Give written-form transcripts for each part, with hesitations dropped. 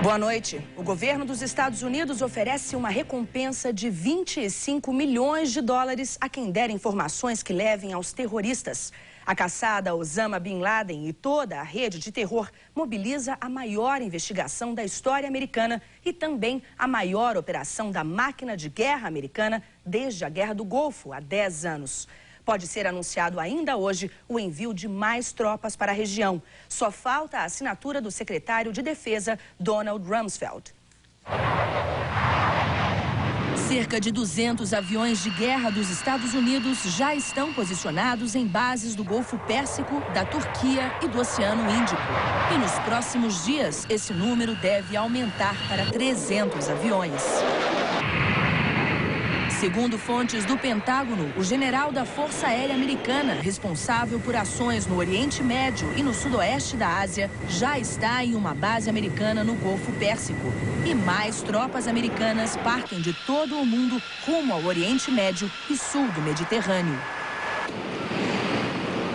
Boa noite. O governo dos Estados Unidos oferece uma recompensa de 25 milhões de dólares a quem der informações que levem aos terroristas. A caçada a Osama Bin Laden e toda a rede de terror mobiliza a maior investigação da história americana e também a maior operação da máquina de guerra americana desde a Guerra do Golfo, há 10 anos. Pode ser anunciado ainda hoje o envio de mais tropas para a região. Só falta a assinatura do secretário de Defesa, Donald Rumsfeld. Cerca de 200 aviões de guerra dos Estados Unidos já estão posicionados em bases do Golfo Pérsico, da Turquia e do Oceano Índico. E nos próximos dias, esse número deve aumentar para 300 aviões. Segundo fontes do Pentágono, o general da Força Aérea Americana, responsável por ações no Oriente Médio e no sudoeste da Ásia, já está em uma base americana no Golfo Pérsico. E mais tropas americanas partem de todo o mundo rumo ao Oriente Médio e sul do Mediterrâneo.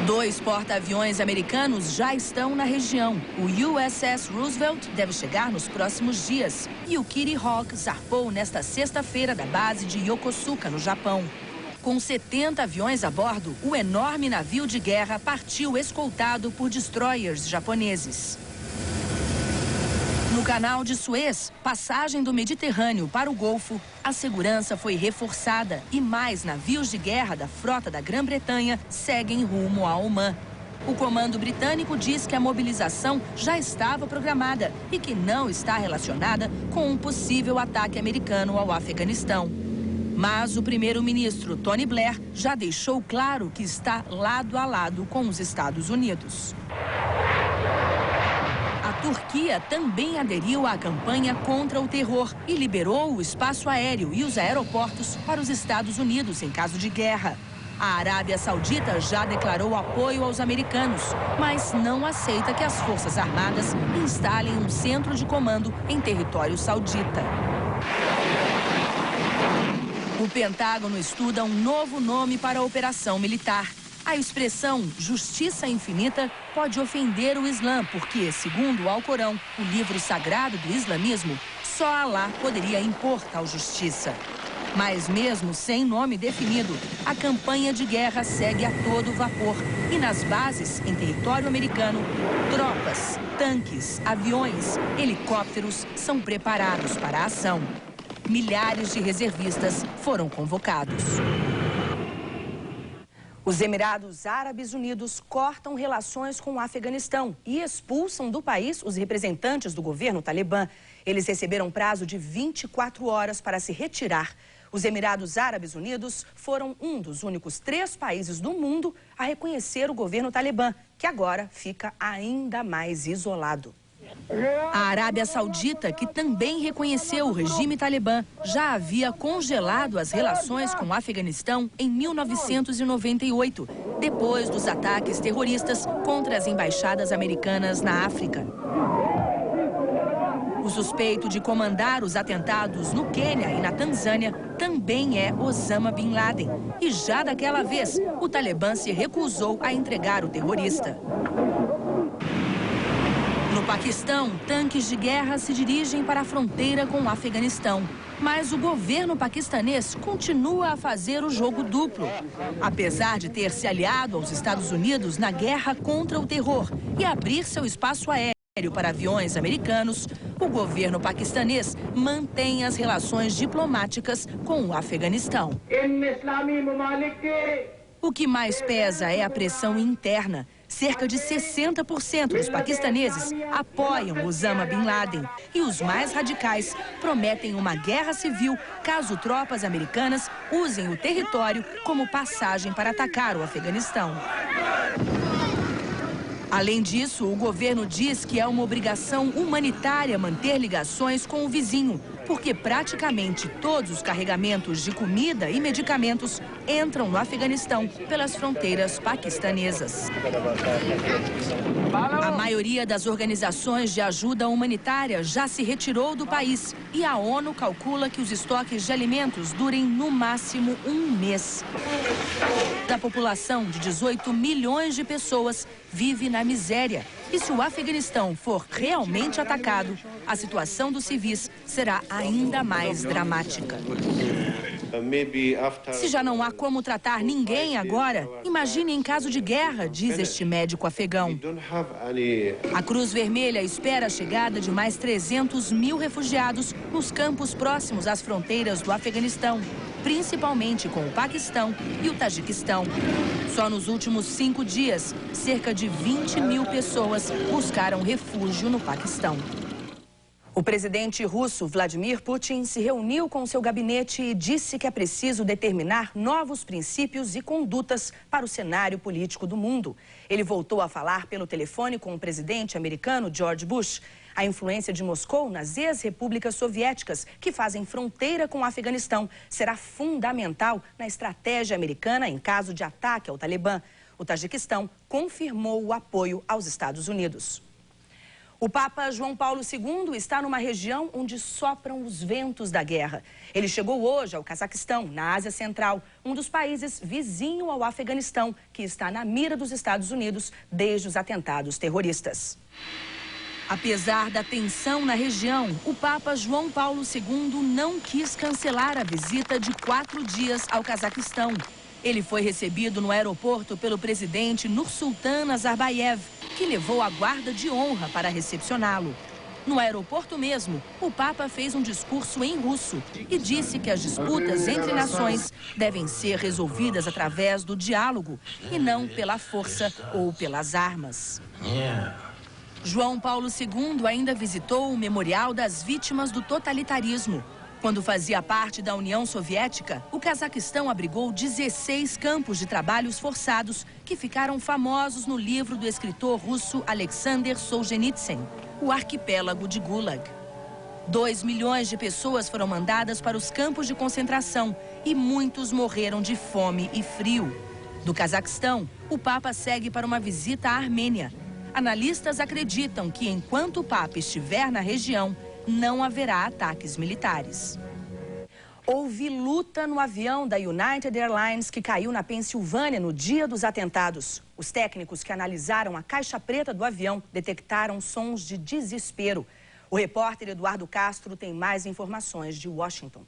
2 porta-aviões americanos já estão na região. O USS Roosevelt deve chegar nos próximos dias. E o Kitty Hawk zarpou nesta sexta-feira da base de Yokosuka, no Japão. Com 70 aviões a bordo, o enorme navio de guerra partiu escoltado por destroyers japoneses. No canal de Suez, passagem do Mediterrâneo para o Golfo, a segurança foi reforçada e mais navios de guerra da frota da Grã-Bretanha seguem rumo a Omã. O comando britânico diz que a mobilização já estava programada e que não está relacionada com um possível ataque americano ao Afeganistão. Mas o primeiro-ministro Tony Blair já deixou claro que está lado a lado com os Estados Unidos. A Turquia também aderiu à campanha contra o terror e liberou o espaço aéreo e os aeroportos para os Estados Unidos em caso de guerra. A Arábia Saudita já declarou apoio aos americanos, mas não aceita que as Forças Armadas instalem um centro de comando em território saudita. O Pentágono estuda um novo nome para a operação militar. A expressão justiça infinita pode ofender o Islã, porque, segundo o Alcorão, o livro sagrado do islamismo, só Alá poderia impor tal justiça. Mas mesmo sem nome definido, a campanha de guerra segue a todo vapor. E nas bases, em território americano, tropas, tanques, aviões, helicópteros são preparados para a ação. Milhares de reservistas foram convocados. Os Emirados Árabes Unidos cortam relações com o Afeganistão e expulsam do país os representantes do governo talibã. Eles receberam prazo de 24 horas para se retirar. Os Emirados Árabes Unidos foram um dos únicos 3 países do mundo a reconhecer o governo talibã, que agora fica ainda mais isolado. A Arábia Saudita, que também reconheceu o regime talibã, já havia congelado as relações com o Afeganistão em 1998, depois dos ataques terroristas contra as embaixadas americanas na África. O suspeito de comandar os atentados no Quênia e na Tanzânia também é Osama Bin Laden. E já daquela vez, o Talibã se recusou a entregar o terrorista. No Paquistão, tanques de guerra se dirigem para a fronteira com o Afeganistão. Mas o governo paquistanês continua a fazer o jogo duplo. Apesar de ter se aliado aos Estados Unidos na guerra contra o terror e abrir seu espaço aéreo para aviões americanos, o governo paquistanês mantém as relações diplomáticas com o Afeganistão. O que mais pesa é a pressão interna. Cerca de 60% dos paquistaneses apoiam Osama Bin Laden e os mais radicais prometem uma guerra civil caso tropas americanas usem o território como passagem para atacar o Afeganistão. Além disso, o governo diz que é uma obrigação humanitária manter ligações com o vizinho, porque praticamente todos os carregamentos de comida e medicamentos entram no Afeganistão pelas fronteiras paquistanesas. A maioria das organizações de ajuda humanitária já se retirou do país e a ONU calcula que os estoques de alimentos durem no máximo um mês. Da população de 18 milhões de pessoas vive na miséria. E se o Afeganistão for realmente atacado, a situação dos civis será ainda mais dramática. Se já não há como tratar ninguém agora, imagine em caso de guerra, diz este médico afegão. A Cruz Vermelha espera a chegada de mais 300 mil refugiados nos campos próximos às fronteiras do Afeganistão, principalmente com o Paquistão e o Tajiquistão. Só nos últimos 5 dias, cerca de 20 mil pessoas buscaram refúgio no Paquistão. O presidente russo Vladimir Putin se reuniu com seu gabinete e disse que é preciso determinar novos princípios e condutas para o cenário político do mundo. Ele voltou a falar pelo telefone com o presidente americano George Bush. A influência de Moscou nas ex-repúblicas soviéticas, que fazem fronteira com o Afeganistão, será fundamental na estratégia americana em caso de ataque ao Talibã. O Tajiquistão confirmou o apoio aos Estados Unidos. O Papa João Paulo II está numa região onde sopram os ventos da guerra. Ele chegou hoje ao Cazaquistão, na Ásia Central, um dos países vizinho ao Afeganistão, que está na mira dos Estados Unidos desde os atentados terroristas. Apesar da tensão na região, o Papa João Paulo II não quis cancelar a visita de 4 dias ao Cazaquistão. Ele foi recebido no aeroporto pelo presidente Nursultan Nazarbayev, que levou a guarda de honra para recepcioná-lo. No aeroporto mesmo, o Papa fez um discurso em russo e disse que as disputas entre nações devem ser resolvidas através do diálogo e não pela força ou pelas armas. João Paulo II ainda visitou o Memorial das Vítimas do Totalitarismo. Quando fazia parte da União Soviética, o Cazaquistão abrigou 16 campos de trabalhos forçados que ficaram famosos no livro do escritor russo Alexander Solzhenitsyn, O Arquipélago de Gulag. 2 milhões de pessoas foram mandadas para os campos de concentração e muitos morreram de fome e frio. Do Cazaquistão, o Papa segue para uma visita à Armênia. Analistas acreditam que enquanto o Papa estiver na região, não haverá ataques militares. Houve luta no avião da United Airlines que caiu na Pensilvânia no dia dos atentados. Os técnicos que analisaram a caixa preta do avião detectaram sons de desespero. O repórter Eduardo Castro tem mais informações de Washington.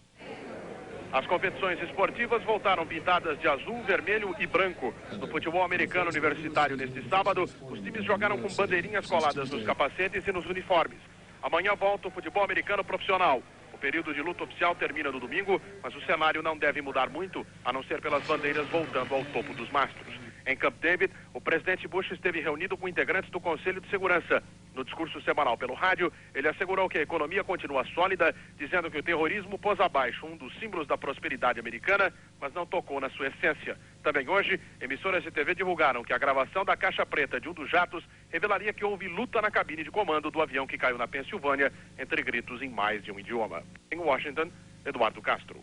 As competições esportivas voltaram pintadas de azul, vermelho e branco. No futebol americano universitário neste sábado, os times jogaram com bandeirinhas coladas nos capacetes e nos uniformes. Amanhã volta o futebol americano profissional. O período de luta oficial termina no domingo, mas o cenário não deve mudar muito, a não ser pelas bandeiras voltando ao topo dos mastros. Em Camp David, o presidente Bush esteve reunido com integrantes do Conselho de Segurança. No discurso semanal pelo rádio, ele assegurou que a economia continua sólida, dizendo que o terrorismo pôs abaixo um dos símbolos da prosperidade americana, mas não tocou na sua essência. Também hoje, emissoras de TV divulgaram que a gravação da caixa preta de um dos jatos revelaria que houve luta na cabine de comando do avião que caiu na Pensilvânia, entre gritos em mais de um idioma. Em Washington, Eduardo Castro.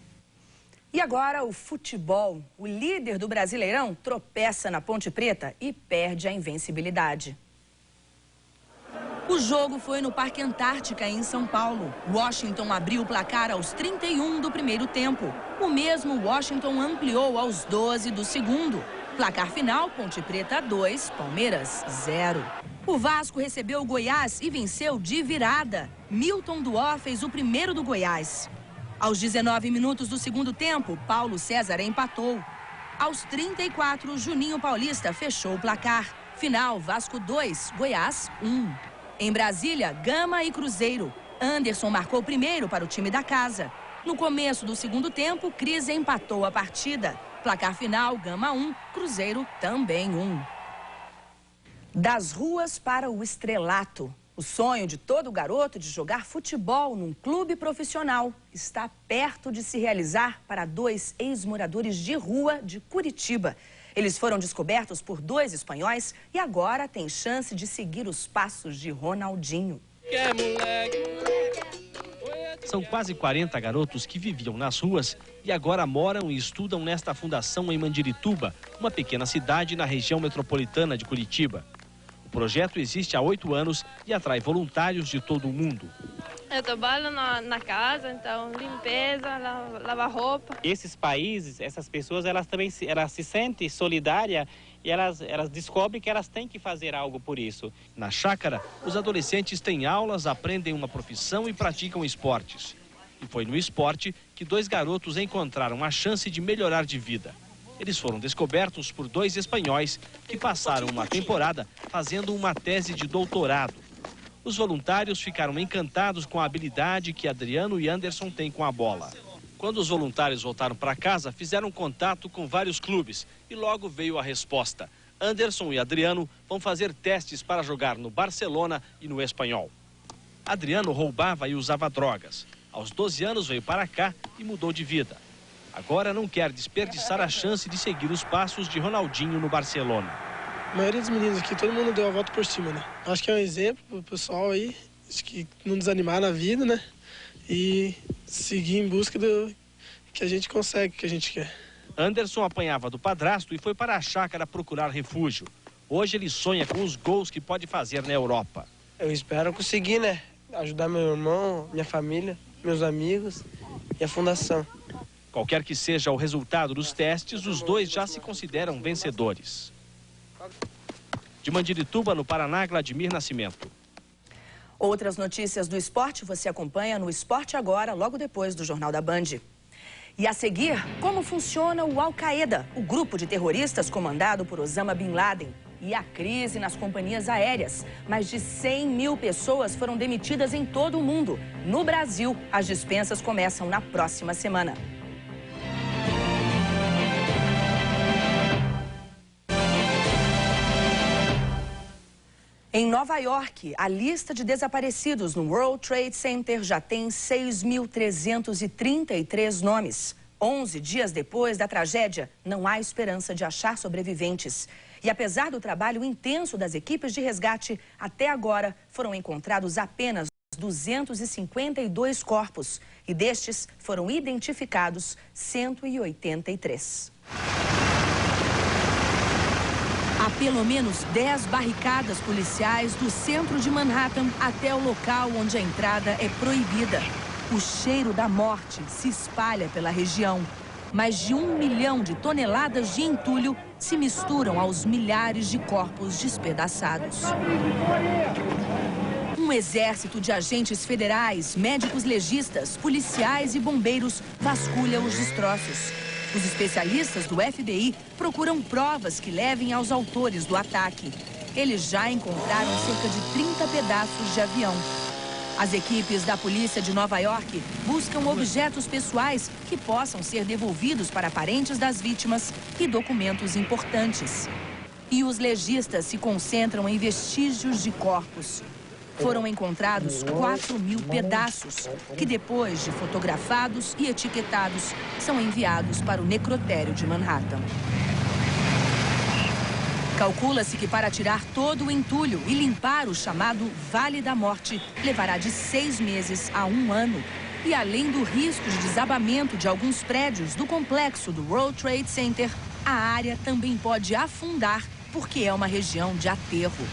E agora o futebol. O líder do Brasileirão tropeça na Ponte Preta e perde a invencibilidade. O jogo foi no Parque Antártica, em São Paulo. Washington abriu o placar aos 31 do primeiro tempo. O mesmo Washington ampliou aos 12 do segundo. Placar final, Ponte Preta 2, Palmeiras 0. O Vasco recebeu o Goiás e venceu de virada. Milton Duó fez o primeiro do Goiás. Aos 19 minutos do segundo tempo, Paulo César empatou. Aos 34, Juninho Paulista fechou o placar. Final, Vasco 2, Goiás 1. Em Brasília, Gama e Cruzeiro. Anderson marcou primeiro para o time da casa. No começo do segundo tempo, Cris empatou a partida. Placar final, Gama 1, Cruzeiro também 1. Das ruas para o estrelato. O sonho de todo garoto de jogar futebol num clube profissional está perto de se realizar para 2 ex-moradores de rua de Curitiba. Eles foram descobertos por 2 espanhóis e agora têm chance de seguir os passos de Ronaldinho. São quase 40 garotos que viviam nas ruas e agora moram e estudam nesta fundação em Mandirituba, uma pequena cidade na região metropolitana de Curitiba. O projeto existe há 8 anos e atrai voluntários de todo o mundo. Eu trabalho na casa, então limpeza, lavar roupa. Esses países, essas pessoas, elas se sentem solidárias e elas descobrem que elas têm que fazer algo por isso. Na chácara, os adolescentes têm aulas, aprendem uma profissão e praticam esportes. E foi no esporte que 2 garotos encontraram a chance de melhorar de vida. Eles foram descobertos por 2 espanhóis que passaram uma temporada fazendo uma tese de doutorado. Os voluntários ficaram encantados com a habilidade que Adriano e Anderson têm com a bola. Quando os voluntários voltaram para casa, fizeram contato com vários clubes e logo veio a resposta. Anderson e Adriano vão fazer testes para jogar no Barcelona e no Espanhol. Adriano roubava e usava drogas. Aos 12 anos veio para cá e mudou de vida. Agora não quer desperdiçar a chance de seguir os passos de Ronaldinho no Barcelona. A maioria dos meninos aqui, todo mundo deu a volta por cima, né? Acho que é um exemplo pro pessoal aí, acho que não desanimar na vida, né? E seguir em busca do que a gente consegue, que a gente quer. Anderson apanhava do padrasto e foi para a chácara procurar refúgio. Hoje ele sonha com os gols que pode fazer na Europa. Eu espero conseguir, né? Ajudar meu irmão, minha família, meus amigos e a fundação. Qualquer que seja o resultado dos testes, os 2 já se consideram vencedores. De Mandirituba, no Paraná, Vladimir Nascimento. Outras notícias do esporte você acompanha no Esporte Agora, logo depois do Jornal da Band. E a seguir, como funciona o Al-Qaeda, o grupo de terroristas comandado por Osama Bin Laden. E a crise nas companhias aéreas. Mais de 100 mil pessoas foram demitidas em todo o mundo. No Brasil, as dispensas começam na próxima semana. Em Nova York, a lista de desaparecidos no World Trade Center já tem 6.333 nomes. 11 dias depois da tragédia, não há esperança de achar sobreviventes. E apesar do trabalho intenso das equipes de resgate, até agora foram encontrados apenas 252 corpos. E destes foram identificados 183. Há pelo menos 10 barricadas policiais do centro de Manhattan até o local onde a entrada é proibida. O cheiro da morte se espalha pela região. Mais de 1 milhão de toneladas de entulho se misturam aos milhares de corpos despedaçados. Um exército de agentes federais, médicos legistas, policiais e bombeiros vasculha os destroços. Os especialistas do FBI procuram provas que levem aos autores do ataque. Eles já encontraram cerca de 30 pedaços de avião. As equipes da polícia de Nova York buscam objetos pessoais que possam ser devolvidos para parentes das vítimas e documentos importantes. E os legistas se concentram em vestígios de corpos. Foram encontrados 4.000 pedaços, que depois de fotografados e etiquetados, são enviados para o necrotério de Manhattan. Calcula-se que para tirar todo o entulho e limpar o chamado Vale da Morte, levará de 6 meses a 1 ano. E além do risco de desabamento de alguns prédios do complexo do World Trade Center, a área também pode afundar, porque é uma região de aterro.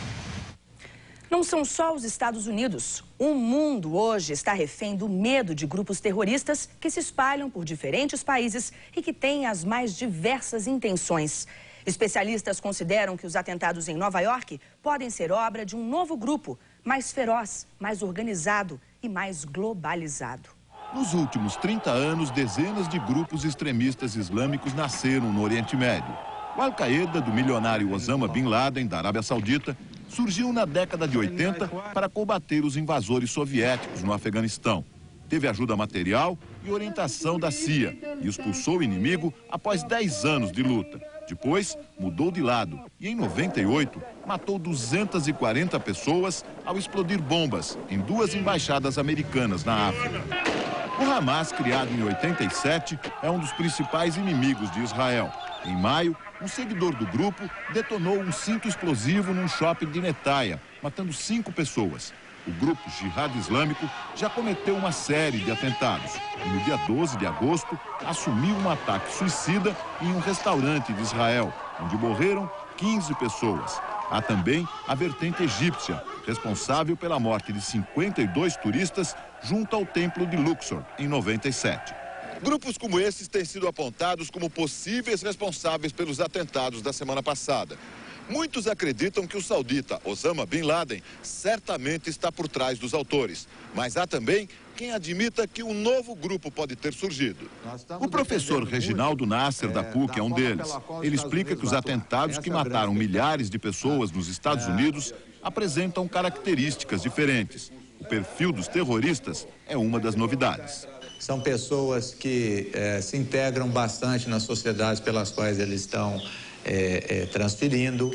Não são só os Estados Unidos. O mundo hoje está refém do medo de grupos terroristas que se espalham por diferentes países e que têm as mais diversas intenções. Especialistas consideram que os atentados em Nova York podem ser obra de um novo grupo, mais feroz, mais organizado e mais globalizado. Nos últimos 30 anos, dezenas de grupos extremistas islâmicos nasceram no Oriente Médio. O Al-Qaeda, do milionário Osama Bin Laden, da Arábia Saudita, surgiu na década de 80 para combater os invasores soviéticos no Afeganistão. Teve ajuda material e orientação da CIA e expulsou o inimigo após 10 anos de luta. Depois, mudou de lado e, em 98, matou 240 pessoas ao explodir bombas em 2 embaixadas americanas na África. O Hamas, criado em 87, é um dos principais inimigos de Israel. Em maio, um seguidor do grupo detonou um cinto explosivo num shopping de Netanya, matando 5 pessoas. O grupo Jihad Islâmico já cometeu uma série de atentados e no dia 12 de agosto assumiu um ataque suicida em um restaurante de Israel, onde morreram 15 pessoas. Há também a vertente egípcia, responsável pela morte de 52 turistas junto ao templo de Luxor, em 97. Grupos como esses têm sido apontados como possíveis responsáveis pelos atentados da semana passada. Muitos acreditam que o saudita Osama Bin Laden certamente está por trás dos autores. Mas há também quem admita que um novo grupo pode ter surgido. O professor Reginaldo Nasser, da PUC, é um deles. Ele explica que os atentados que mataram milhares de pessoas nos Estados Unidos apresentam características diferentes. O perfil dos terroristas é uma das novidades. São pessoas que se integram bastante nas sociedades pelas quais eles estão transferindo,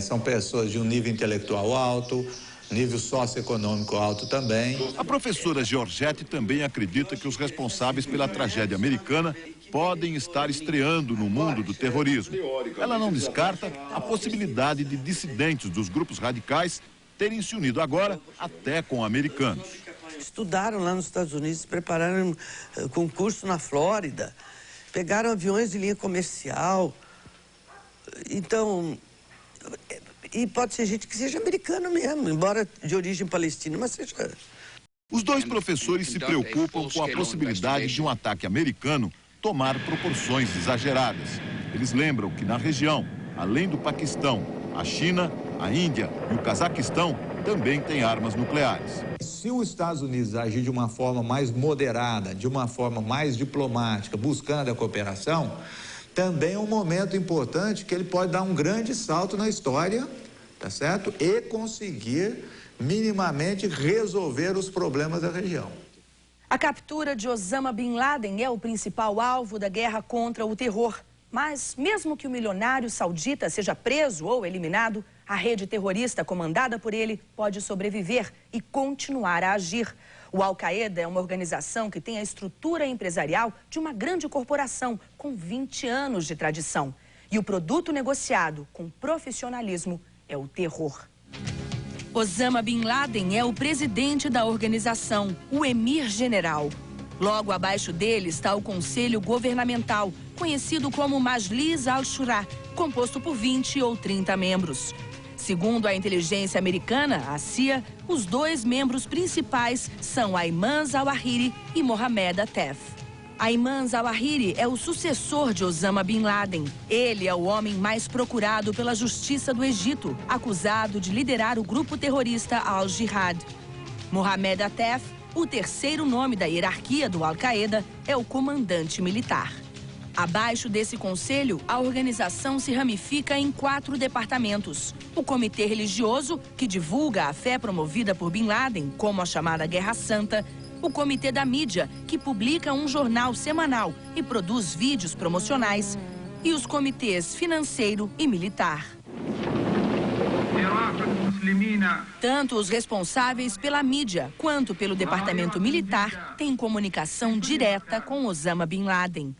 são pessoas de um nível intelectual alto, nível socioeconômico alto também. A professora Georgette também acredita que os responsáveis pela tragédia americana podem estar estreando no mundo do terrorismo. Ela não descarta a possibilidade de dissidentes dos grupos radicais terem se unido agora até com americanos. Estudaram lá nos Estados Unidos, prepararam concurso na Flórida, pegaram aviões de linha comercial. Então, e pode ser gente que seja americano mesmo, embora de origem palestina, mas seja... Os dois professores se preocupam com a possibilidade de um ataque americano tomar proporções exageradas. Eles lembram que na região, além do Paquistão, a China, a Índia e o Cazaquistão também têm armas nucleares. Se os Estados Unidos agir de uma forma mais moderada, de uma forma mais diplomática, buscando a cooperação, também é um momento importante que ele pode dar um grande salto na história, tá certo? E conseguir minimamente resolver os problemas da região. A captura de Osama Bin Laden é o principal alvo da guerra contra o terror. Mas mesmo que o milionário saudita seja preso ou eliminado, a rede terrorista comandada por ele pode sobreviver e continuar a agir. O Al-Qaeda é uma organização que tem a estrutura empresarial de uma grande corporação com 20 anos de tradição. E o produto negociado com profissionalismo é o terror. Osama Bin Laden é o presidente da organização, o Emir General. Logo abaixo dele está o Conselho Governamental, conhecido como Majlis al-Shura, composto por 20 ou 30 membros. Segundo a inteligência americana, a CIA, os dois membros principais são Ayman Zawahiri e Mohamed Atef. Ayman Zawahiri é o sucessor de Osama Bin Laden. Ele é o homem mais procurado pela justiça do Egito, acusado de liderar o grupo terrorista Al-Jihad. Mohamed Atef, o terceiro nome da hierarquia do Al-Qaeda, é o comandante militar. Abaixo desse conselho, a organização se ramifica em 4 departamentos. O Comitê Religioso, que divulga a fé promovida por Bin Laden, como a chamada Guerra Santa. O Comitê da Mídia, que publica um jornal semanal e produz vídeos promocionais. E os comitês financeiro e militar. Tanto os responsáveis pela mídia quanto pelo departamento militar têm comunicação direta com Osama Bin Laden.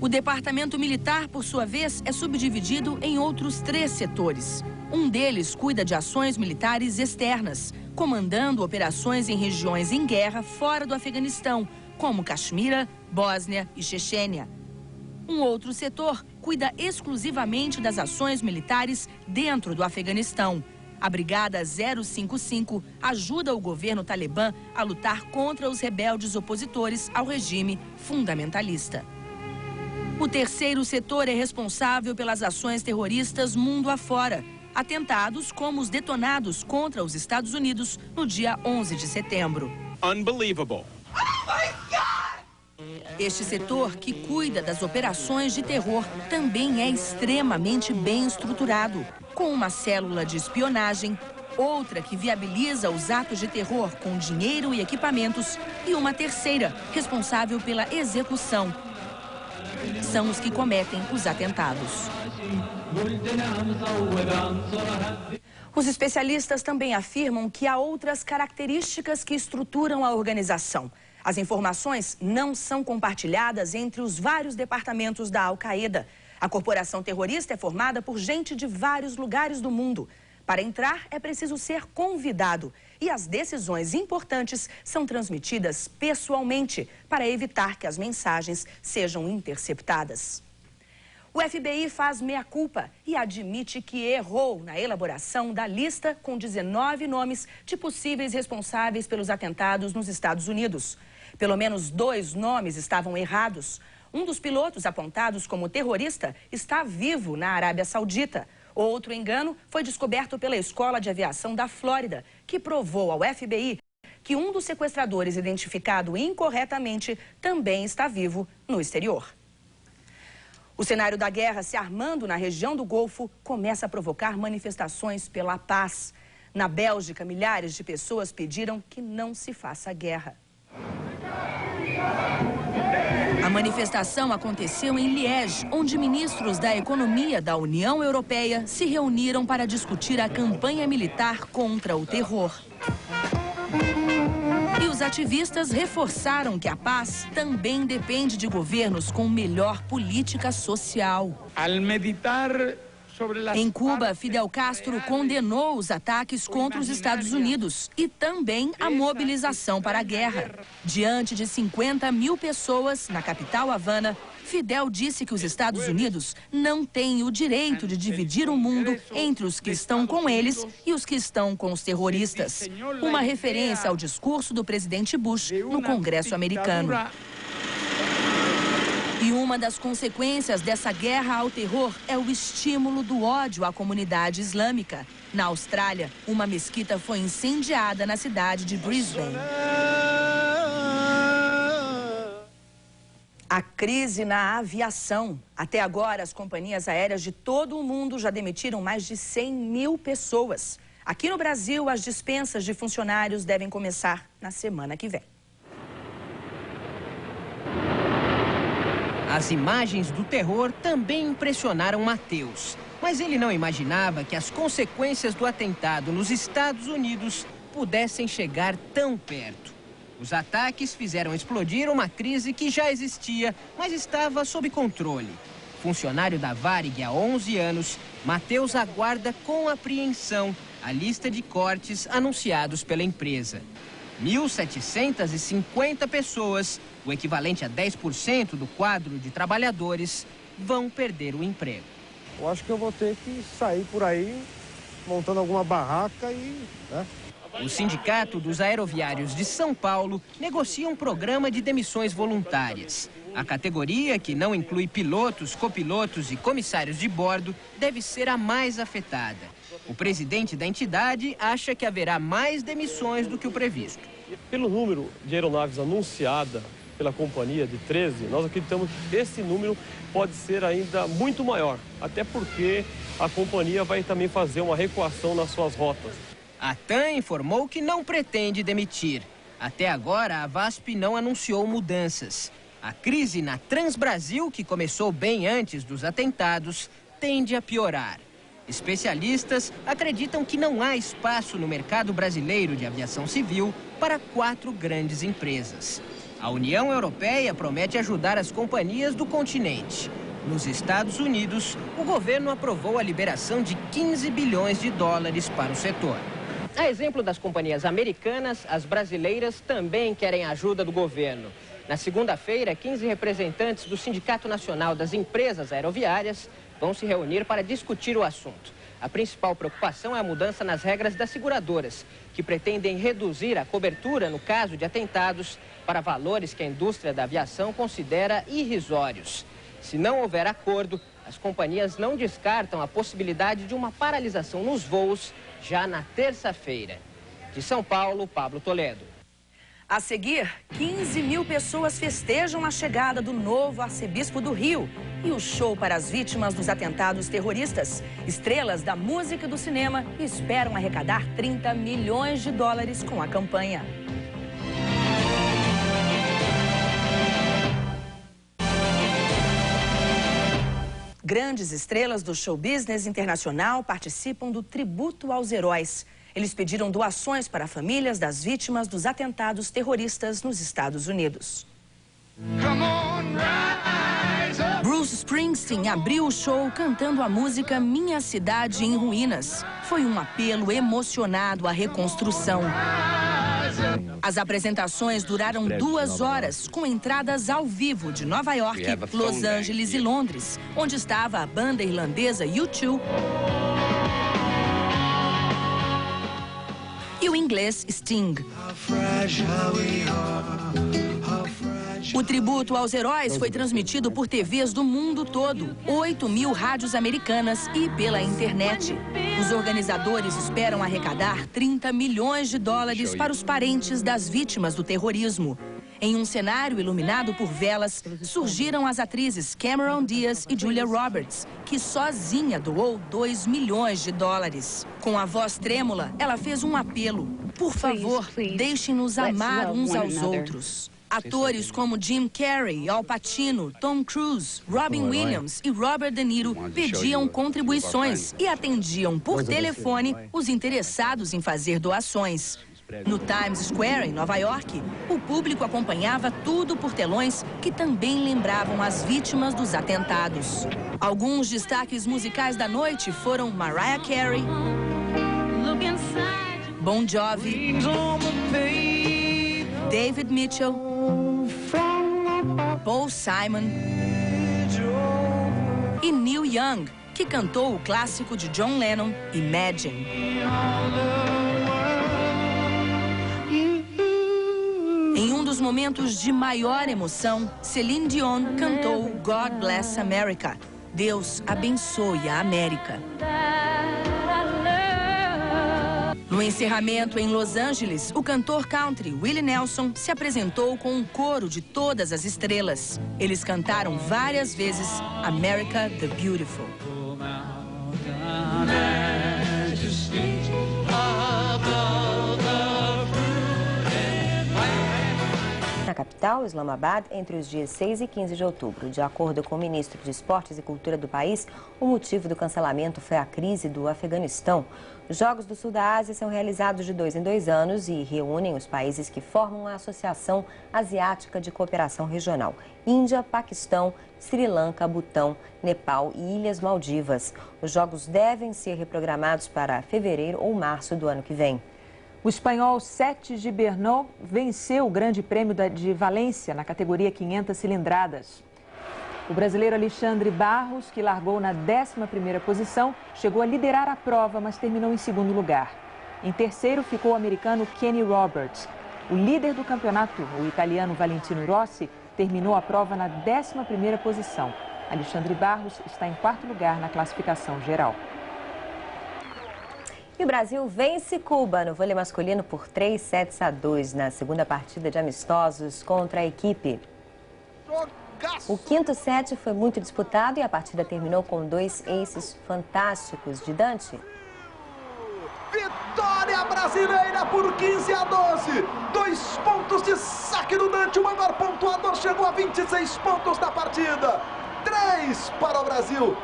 O departamento militar, por sua vez, é subdividido em outros 3 setores. Um deles cuida de ações militares externas, comandando operações em regiões em guerra fora do Afeganistão, como Caxemira, Bósnia e Chechênia. Um outro setor cuida exclusivamente das ações militares dentro do Afeganistão. A Brigada 055 ajuda o governo talibã a lutar contra os rebeldes opositores ao regime fundamentalista. O terceiro setor é responsável pelas ações terroristas mundo afora, atentados como os detonados contra os Estados Unidos no dia 11 de setembro. Unbelievable. Este setor, que cuida das operações de terror, também é extremamente bem estruturado, com uma célula de espionagem, outra que viabiliza os atos de terror com dinheiro e equipamentos e uma terceira, responsável pela execução. São os que cometem os atentados. Os especialistas também afirmam que há outras características que estruturam a organização. As informações não são compartilhadas entre os vários departamentos da Al-Qaeda. A corporação terrorista é formada por gente de vários lugares do mundo. Para entrar, é preciso ser convidado e as decisões importantes são transmitidas pessoalmente para evitar que as mensagens sejam interceptadas. O FBI faz meia-culpa e admite que errou na elaboração da lista com 19 nomes de possíveis responsáveis pelos atentados nos Estados Unidos. Pelo menos 2 nomes estavam errados. Um dos pilotos apontados como terrorista está vivo na Arábia Saudita. Outro engano foi descoberto pela Escola de Aviação da Flórida, que provou ao FBI que um dos sequestradores identificado incorretamente também está vivo no exterior. O cenário da guerra se armando na região do Golfo começa a provocar manifestações pela paz. Na Bélgica, milhares de pessoas pediram que não se faça guerra. A manifestação aconteceu em Liège, onde ministros da economia da União Europeia se reuniram para discutir a campanha militar contra o terror. E os ativistas reforçaram que a paz também depende de governos com melhor política social. Em Cuba, Fidel Castro condenou os ataques contra os Estados Unidos e também a mobilização para a guerra. Diante de 50 mil pessoas na capital Havana, Fidel disse que os Estados Unidos não têm o direito de dividir o mundo entre os que estão com eles e os que estão com os terroristas. Uma referência ao discurso do presidente Bush no Congresso americano. E uma das consequências dessa guerra ao terror é o estímulo do ódio à comunidade islâmica. Na Austrália, uma mesquita foi incendiada na cidade de Brisbane. A crise na aviação. Até agora, as companhias aéreas de todo o mundo já demitiram mais de 100 mil pessoas. Aqui no Brasil, as dispensas de funcionários devem começar na semana que vem. As imagens do terror também impressionaram Matheus, mas ele não imaginava que as consequências do atentado nos Estados Unidos pudessem chegar tão perto. Os ataques fizeram explodir uma crise que já existia, mas estava sob controle. Funcionário da Varig há 11 anos, Matheus aguarda com apreensão a lista de cortes anunciados pela empresa. 1.750 pessoas, o equivalente a 10% do quadro de trabalhadores, vão perder o emprego. Eu acho que eu vou ter que sair por aí, montando alguma barraca e... O Sindicato dos Aeroviários de São Paulo negocia um programa de demissões voluntárias. A categoria, que não inclui pilotos, copilotos e comissários de bordo, deve ser a mais afetada. O presidente da entidade acha que haverá mais demissões do que o previsto. Pelo número de aeronaves anunciada pela companhia de 13, nós acreditamos que esse número pode ser ainda muito maior, até porque a companhia vai também fazer uma recuação nas suas rotas. A TAM informou que não pretende demitir. Até agora, a VASP não anunciou mudanças. A crise na Transbrasil, que começou bem antes dos atentados, tende a piorar. Especialistas acreditam que não há espaço no mercado brasileiro de aviação civil para 4 grandes empresas. A União Europeia promete ajudar as companhias do continente. Nos Estados Unidos, o governo aprovou a liberação de 15 bilhões de dólares para o setor. A exemplo das companhias americanas, as brasileiras também querem a ajuda do governo. Na segunda-feira, 15 representantes do Sindicato Nacional das Empresas Aeroviárias vão se reunir para discutir o assunto. A principal preocupação é a mudança nas regras das seguradoras, que pretendem reduzir a cobertura no caso de atentados para valores que a indústria da aviação considera irrisórios. Se não houver acordo, as companhias não descartam a possibilidade de uma paralisação nos voos já na terça-feira. De São Paulo, Pablo Toledo. A seguir, 15 mil pessoas festejam a chegada do novo arcebispo do Rio e o show para as vítimas dos atentados terroristas. Estrelas da música e do cinema esperam arrecadar 30 milhões de dólares com a campanha. Grandes estrelas do show business internacional participam do tributo aos heróis. Eles pediram doações para famílias das vítimas dos atentados terroristas nos Estados Unidos. Bruce Bruce Springsteen abriu o show cantando a música Minha Cidade em Ruínas. Foi um apelo emocionado à reconstrução. As apresentações duraram 2 horas, com entradas ao vivo de Nova York, Los Angeles e Londres, onde estava a banda irlandesa U2 e o inglês Sting. O tributo aos heróis foi transmitido por TVs do mundo todo, 8.000 rádios americanas e pela internet. Os organizadores esperam arrecadar 30 milhões de dólares para os parentes das vítimas do terrorismo. Em um cenário iluminado por velas, surgiram as atrizes Cameron Diaz e Julia Roberts, que sozinha doou 2 milhões de dólares. Com a voz trêmula, ela fez um apelo. Por favor, deixem-nos amar uns aos outros. Atores como Jim Carrey, Al Pacino, Tom Cruise, Robin Williams e Robert De Niro pediam contribuições e atendiam por telefone os interessados em fazer doações. No Times Square, em Nova York, o público acompanhava tudo por telões que também lembravam as vítimas dos atentados. Alguns destaques musicais da noite foram Mariah Carey, Bon Jovi, David Mitchell, Paul Simon e Neil Young, que cantou o clássico de John Lennon, Imagine. Em um dos momentos de maior emoção, Celine Dion cantou God Bless America. Deus abençoe a América. No encerramento em Los Angeles, o cantor country Willie Nelson se apresentou com um coro de todas as estrelas. Eles cantaram várias vezes America the Beautiful. Na capital, Islamabad, entre os dias 6 e 15 de outubro. De acordo com o ministro de Esportes e Cultura do país, o motivo do cancelamento foi a crise do Afeganistão. Os Jogos do Sul da Ásia são realizados de 2 em 2 anos e reúnem os países que formam a Associação Asiática de Cooperação Regional: Índia, Paquistão, Sri Lanka, Butão, Nepal e Ilhas Maldivas. Os Jogos devem ser reprogramados para fevereiro ou março do ano que vem. O espanhol Sete Gibernau venceu o Grande Prêmio de Valência na categoria 500 cilindradas. O brasileiro Alexandre Barros, que largou na 11ª posição, chegou a liderar a prova, mas terminou em 2º lugar. Em terceiro ficou o americano Kenny Roberts. O líder do campeonato, o italiano Valentino Rossi, terminou a prova na 11ª posição. Alexandre Barros está em 4º lugar na classificação geral. E o Brasil vence Cuba no vôlei masculino por 3-2 na segunda partida de amistosos contra a equipe. O quinto set foi muito disputado e a partida terminou com 2 aces fantásticos de Dante. Vitória brasileira por 15-12. 2 pontos de saque do Dante. O maior pontuador chegou a 26 pontos da partida. 3 para o Brasil.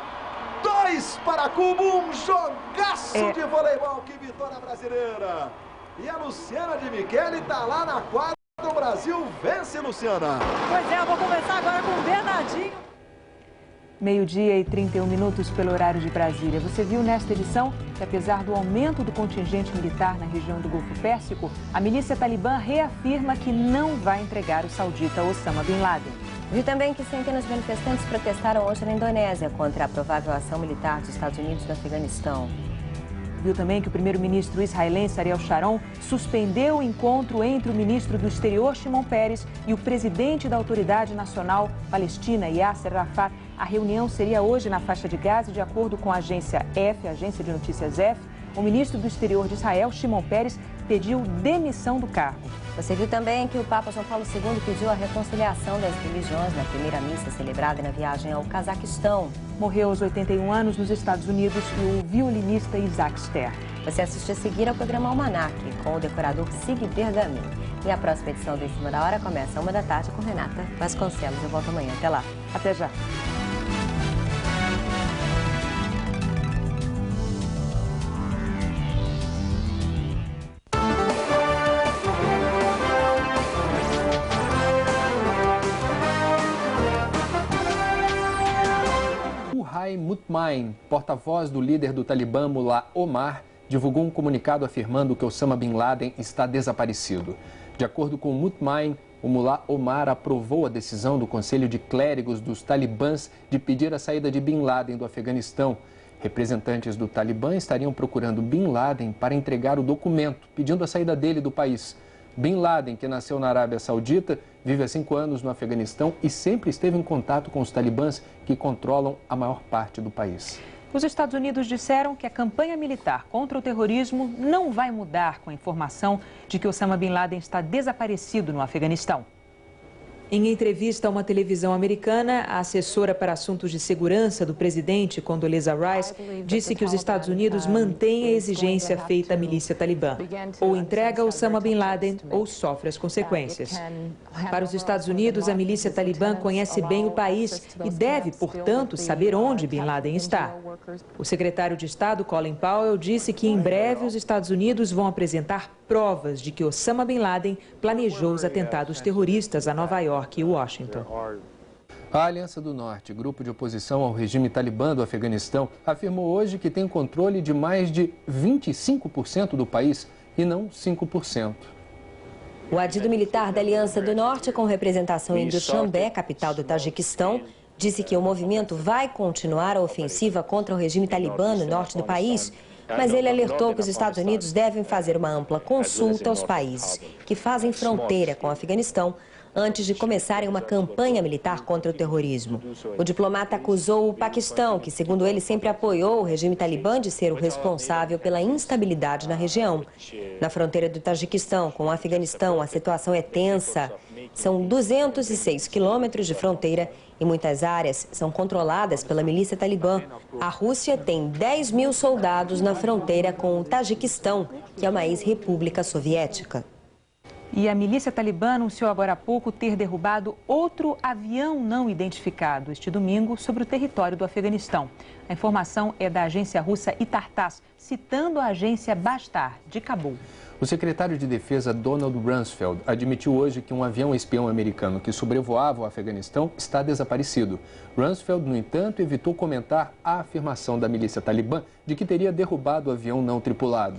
2 para Cuba, um jogaço de voleibol, que vitória brasileira. E a Luciana de Michele está lá na quadra, o Brasil vence, Luciana. Pois é, eu vou conversar agora com o Bernardinho. 12h31 pelo horário de Brasília. Você viu nesta edição que, apesar do aumento do contingente militar na região do Golfo Pérsico, a milícia talibã reafirma que não vai entregar o saudita Osama Bin Laden. Viu também que centenas de manifestantes protestaram hoje na Indonésia contra a provável ação militar dos Estados Unidos no Afeganistão. Viu também que o primeiro-ministro israelense Ariel Sharon suspendeu o encontro entre o ministro do Exterior, Shimon Peres, e o presidente da Autoridade Nacional Palestina, Yasser Arafat. A reunião seria hoje na faixa de Gaza e, de acordo com a agência EF, a agência de notícias EF, o ministro do Exterior de Israel, Shimon Peres, pediu demissão do cargo. Você viu também que o Papa João Paulo II pediu a reconciliação das religiões na primeira missa celebrada na viagem ao Cazaquistão. Morreu aos 81 anos nos Estados Unidos o violinista Isaac Ster. Você assiste a seguir ao programa Almanac, com o decorador Sig Bergamin. E a próxima edição do Em Cima da Hora começa às 13h com Renata Vasconcelos. Eu volto amanhã. Até lá. Até já. Mutmain, porta-voz do líder do Talibã, Mullah Omar, divulgou um comunicado afirmando que Osama Bin Laden está desaparecido. De acordo com Mutmain, o Mullah Omar aprovou a decisão do Conselho de Clérigos dos Talibãs de pedir a saída de Bin Laden do Afeganistão. Representantes do Talibã estariam procurando Bin Laden para entregar o documento, pedindo a saída dele do país. Bin Laden, que nasceu na Arábia Saudita, vive há 5 anos no Afeganistão e sempre esteve em contato com os talibãs que controlam a maior parte do país. Os Estados Unidos disseram que a campanha militar contra o terrorismo não vai mudar com a informação de que Osama Bin Laden está desaparecido no Afeganistão. Em entrevista a uma televisão americana, a assessora para assuntos de segurança do presidente, Condoleezza Rice, disse que os Estados Unidos mantêm a exigência feita à milícia talibã. Ou entrega Osama Bin Laden ou sofre as consequências. Para os Estados Unidos, a milícia talibã conhece bem o país e deve, portanto, saber onde Bin Laden está. O secretário de Estado, Colin Powell, disse que em breve os Estados Unidos vão apresentar provas de que Osama Bin Laden planejou os atentados terroristas a Nova York e Washington. A Aliança do Norte, grupo de oposição ao regime talibã do Afeganistão, afirmou hoje que tem controle de mais de 25% do país e não 5%. O adido militar da Aliança do Norte, com representação em Dushanbe, capital do Tajiquistão, disse que o movimento vai continuar a ofensiva contra o regime talibã no norte do país, mas ele alertou que os Estados Unidos devem fazer uma ampla consulta aos países que fazem fronteira com o Afeganistão antes de começarem uma campanha militar contra o terrorismo. O diplomata acusou o Paquistão, que segundo ele sempre apoiou o regime talibã, de ser o responsável pela instabilidade na região. Na fronteira do Tajiquistão com o Afeganistão, a situação é tensa. São 206 quilômetros de fronteira e muitas áreas são controladas pela milícia talibã. A Rússia tem 10 mil soldados na fronteira com o Tajiquistão, que é uma ex-república soviética. E a milícia talibã anunciou agora há pouco ter derrubado outro avião não identificado este domingo sobre o território do Afeganistão. A informação é da agência russa Itartas, citando a agência Bastar, de Cabul. O secretário de Defesa Donald Rumsfeld admitiu hoje que um avião espião americano que sobrevoava o Afeganistão está desaparecido. Rumsfeld, no entanto, evitou comentar a afirmação da milícia talibã de que teria derrubado o avião não tripulado.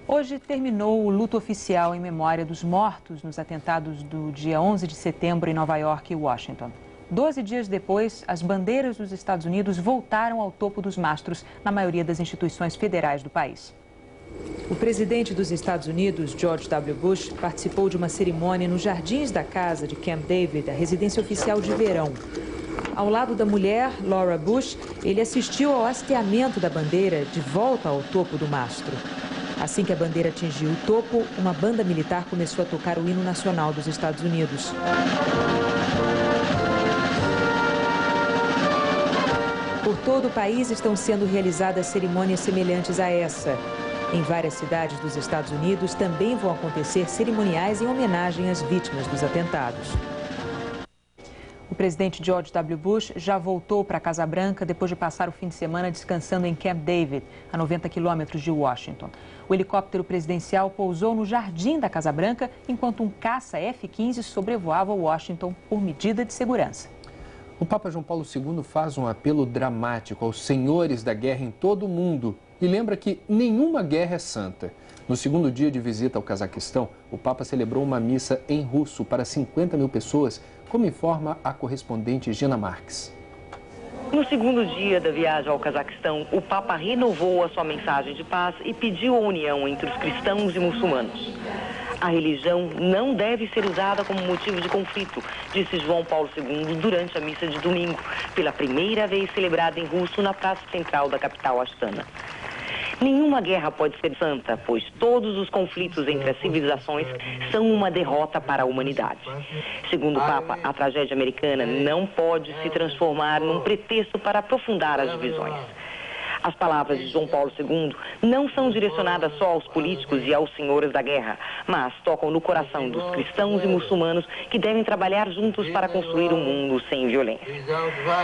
Hoje terminou o luto oficial em memória dos mortos nos atentados do dia 11 de setembro em Nova York e Washington. 12 dias depois, as bandeiras dos Estados Unidos voltaram ao topo dos mastros na maioria das instituições federais do país. O presidente dos Estados Unidos, George W. Bush, participou de uma cerimônia nos jardins da casa de Camp David, a residência oficial de verão. Ao lado da mulher, Laura Bush, ele assistiu ao hasteamento da bandeira de volta ao topo do mastro. Assim que a bandeira atingiu o topo, uma banda militar começou a tocar o hino nacional dos Estados Unidos. Por todo o país estão sendo realizadas cerimônias semelhantes a essa. Em várias cidades dos Estados Unidos também vão acontecer cerimoniais em homenagem às vítimas dos atentados. O presidente George W. Bush já voltou para a Casa Branca depois de passar o fim de semana descansando em Camp David, a 90 quilômetros de Washington. O helicóptero presidencial pousou no jardim da Casa Branca enquanto um caça F-15 sobrevoava Washington por medida de segurança. O Papa João Paulo II faz um apelo dramático aos senhores da guerra em todo o mundo e lembra que nenhuma guerra é santa. No segundo dia de visita ao Cazaquistão, o Papa celebrou uma missa em russo para 50 mil pessoas, como informa a correspondente Gina Marques. No segundo dia da viagem ao Cazaquistão, o Papa renovou a sua mensagem de paz e pediu a união entre os cristãos e muçulmanos. A religião não deve ser usada como motivo de conflito, disse João Paulo II durante a missa de domingo, pela primeira vez celebrada em russo na praça central da capital Astana. Nenhuma guerra pode ser santa, pois todos os conflitos entre as civilizações são uma derrota para a humanidade. Segundo o Papa, a tragédia americana não pode se transformar num pretexto para aprofundar as divisões. As palavras de João Paulo II não são direcionadas só aos políticos e aos senhores da guerra, mas tocam no coração dos cristãos e muçulmanos que devem trabalhar juntos para construir um mundo sem violência.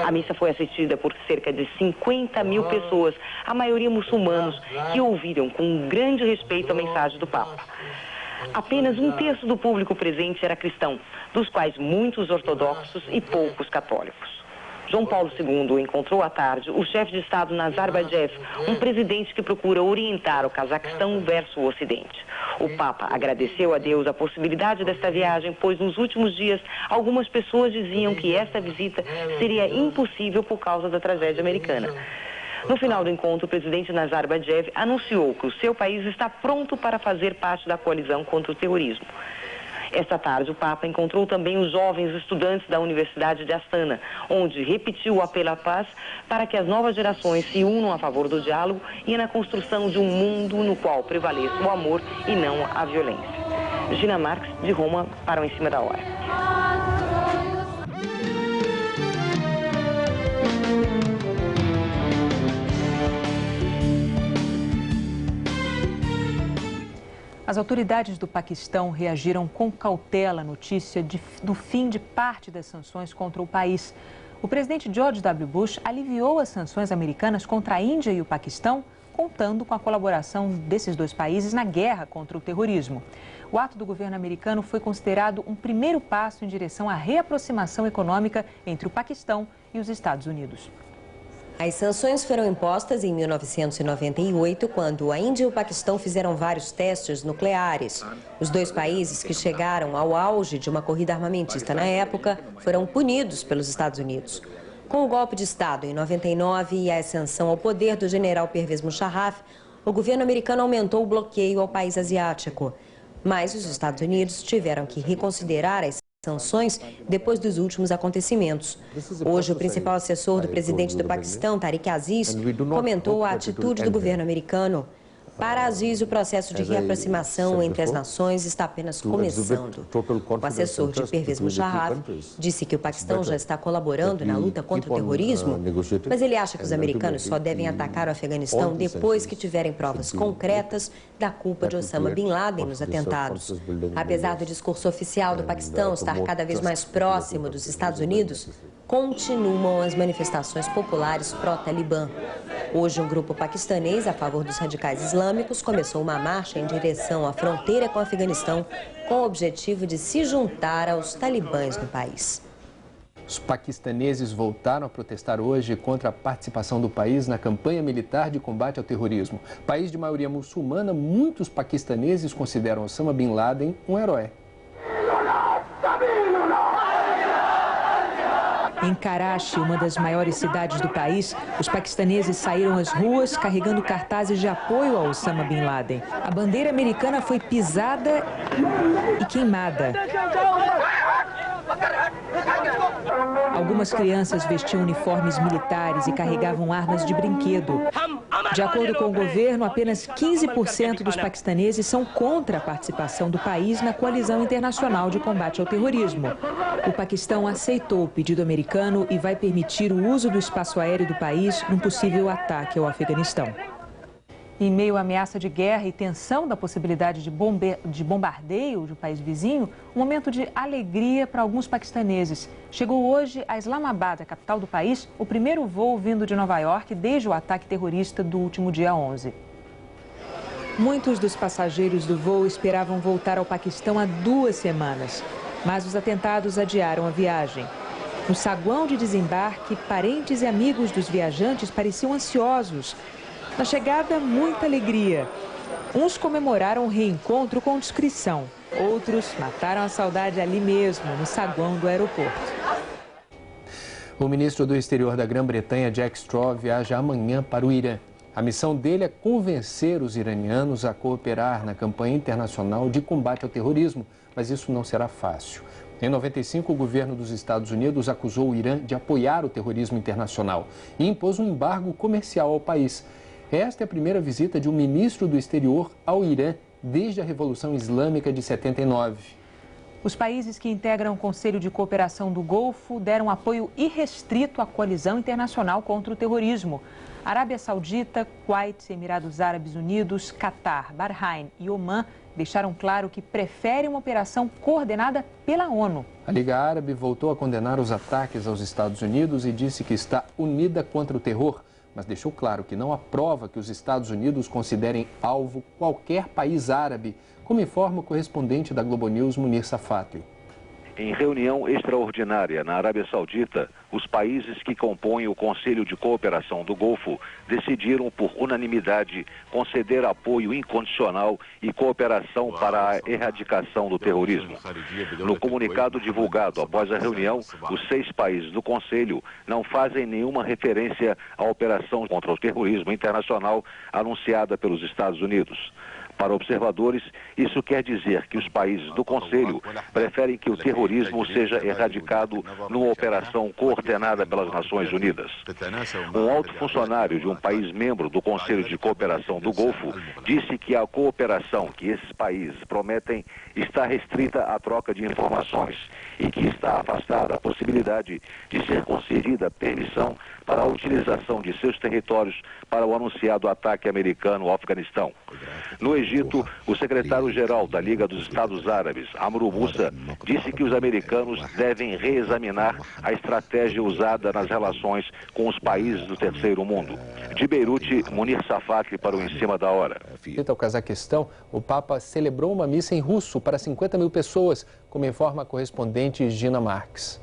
A missa foi assistida por cerca de 50 mil pessoas, a maioria muçulmanos, que ouviram com grande respeito a mensagem do Papa. Apenas um terço do público presente era cristão, dos quais muitos ortodoxos e poucos católicos. João Paulo II encontrou à tarde o chefe de Estado Nazarbayev, um presidente que procura orientar o Cazaquistão versus o Ocidente. O Papa agradeceu a Deus a possibilidade desta viagem, pois nos últimos dias algumas pessoas diziam que esta visita seria impossível por causa da tragédia americana. No final do encontro, o presidente Nazarbayev anunciou que o seu país está pronto para fazer parte da coalizão contra o terrorismo. Esta tarde, o Papa encontrou também os jovens estudantes da Universidade de Astana, onde repetiu o apelo à paz para que as novas gerações se unam a favor do diálogo e na construção de um mundo no qual prevaleça o amor e não a violência. Gina Marques, de Roma, para o Em Cima da Hora. As autoridades do Paquistão reagiram com cautela à notícia do fim de parte das sanções contra o país. O presidente George W. Bush aliviou as sanções americanas contra a Índia e o Paquistão, contando com a colaboração desses dois países na guerra contra o terrorismo. O ato do governo americano foi considerado um primeiro passo em direção à reaproximação econômica entre o Paquistão e os Estados Unidos. As sanções foram impostas em 1998, quando a Índia e o Paquistão fizeram vários testes nucleares. Os dois países, que chegaram ao auge de uma corrida armamentista na época, foram punidos pelos Estados Unidos. Com o golpe de Estado em 99 e a ascensão ao poder do general Pervez Musharraf, o governo americano aumentou o bloqueio ao país asiático. Mas os Estados Unidos tiveram que reconsiderar as sanções depois dos últimos acontecimentos. Hoje, o principal assessor do presidente do Paquistão, Tariq Aziz, comentou a atitude do governo americano. Para Aziz, o processo de reaproximação entre as nações está apenas começando. O assessor de Pervez Musharraf disse que o Paquistão já está colaborando na luta contra o terrorismo, mas ele acha que os americanos só devem atacar o Afeganistão depois que tiverem provas concretas da culpa de Osama Bin Laden nos atentados. Apesar do discurso oficial do Paquistão estar cada vez mais próximo dos Estados Unidos, continuam as manifestações populares pró-Talibã. Hoje, um grupo paquistanês a favor dos radicais islâmicos começou uma marcha em direção à fronteira com o Afeganistão com o objetivo de se juntar aos talibãs no país. Os paquistaneses voltaram a protestar hoje contra a participação do país na campanha militar de combate ao terrorismo. País de maioria muçulmana, muitos paquistaneses consideram Osama Bin Laden um herói. Em Karachi, uma das maiores cidades do país, os paquistaneses saíram às ruas carregando cartazes de apoio a Osama Bin Laden. A bandeira americana foi pisada e queimada. Algumas crianças vestiam uniformes militares e carregavam armas de brinquedo. De acordo com o governo, apenas 15% dos paquistaneses são contra a participação do país na coalizão internacional de combate ao terrorismo. O Paquistão aceitou o pedido americano e vai permitir o uso do espaço aéreo do país num possível ataque ao Afeganistão. Em meio à ameaça de guerra e tensão da possibilidade de bombardeio de um país vizinho, um momento de alegria para alguns paquistaneses. Chegou hoje a Islamabad, a capital do país, o primeiro voo vindo de Nova York desde o ataque terrorista do último dia 11. Muitos dos passageiros do voo esperavam voltar ao Paquistão há 2 semanas, mas os atentados adiaram a viagem. No saguão de desembarque, parentes e amigos dos viajantes pareciam ansiosos. Na chegada, muita alegria. Uns comemoraram o reencontro com discrição. Outros mataram a saudade ali mesmo, no saguão do aeroporto. O ministro do Exterior da Grã-Bretanha, Jack Straw, viaja amanhã para o Irã. A missão dele é convencer os iranianos a cooperar na campanha internacional de combate ao terrorismo, mas isso não será fácil. Em 95, o governo dos Estados Unidos acusou o Irã de apoiar o terrorismo internacional e impôs um embargo comercial ao país. Esta é a primeira visita de um ministro do exterior ao Irã desde a Revolução Islâmica de 79. Os países que integram o Conselho de Cooperação do Golfo deram apoio irrestrito à coalizão internacional contra o terrorismo. Arábia Saudita, Kuwait, Emirados Árabes Unidos, Catar, Bahrein e Omã deixaram claro que preferem uma operação coordenada pela ONU. A Liga Árabe voltou a condenar os ataques aos Estados Unidos e disse que está unida contra o terror, mas deixou claro que não aprova que os Estados Unidos considerem alvo qualquer país árabe, como informa o correspondente da Globo News, Munir Safatli. Em reunião extraordinária na Arábia Saudita, os países que compõem o Conselho de Cooperação do Golfo decidiram por unanimidade conceder apoio incondicional e cooperação para a erradicação do terrorismo. No comunicado divulgado após a reunião, os 6 países do Conselho não fazem nenhuma referência à operação contra o terrorismo internacional anunciada pelos Estados Unidos. Para observadores, isso quer dizer que os países do Conselho preferem que o terrorismo seja erradicado numa operação coordenada pelas Nações Unidas. Um alto funcionário de um país membro do Conselho de Cooperação do Golfo disse que a cooperação que esses países prometem está restrita à troca de informações e que está afastada a possibilidade de ser concedida permissão para a utilização de seus territórios para o anunciado ataque americano ao Afeganistão. No Egito, o secretário-geral da Liga dos Estados Árabes, Amr Moussa, disse que os americanos devem reexaminar a estratégia usada nas relações com os países do terceiro mundo. De Beirute, Munir Safakli para o Em Cima da Hora. Ao Cazaquistão, o Papa celebrou uma missa em russo para 50 mil pessoas, como informa a correspondente Gina Marques.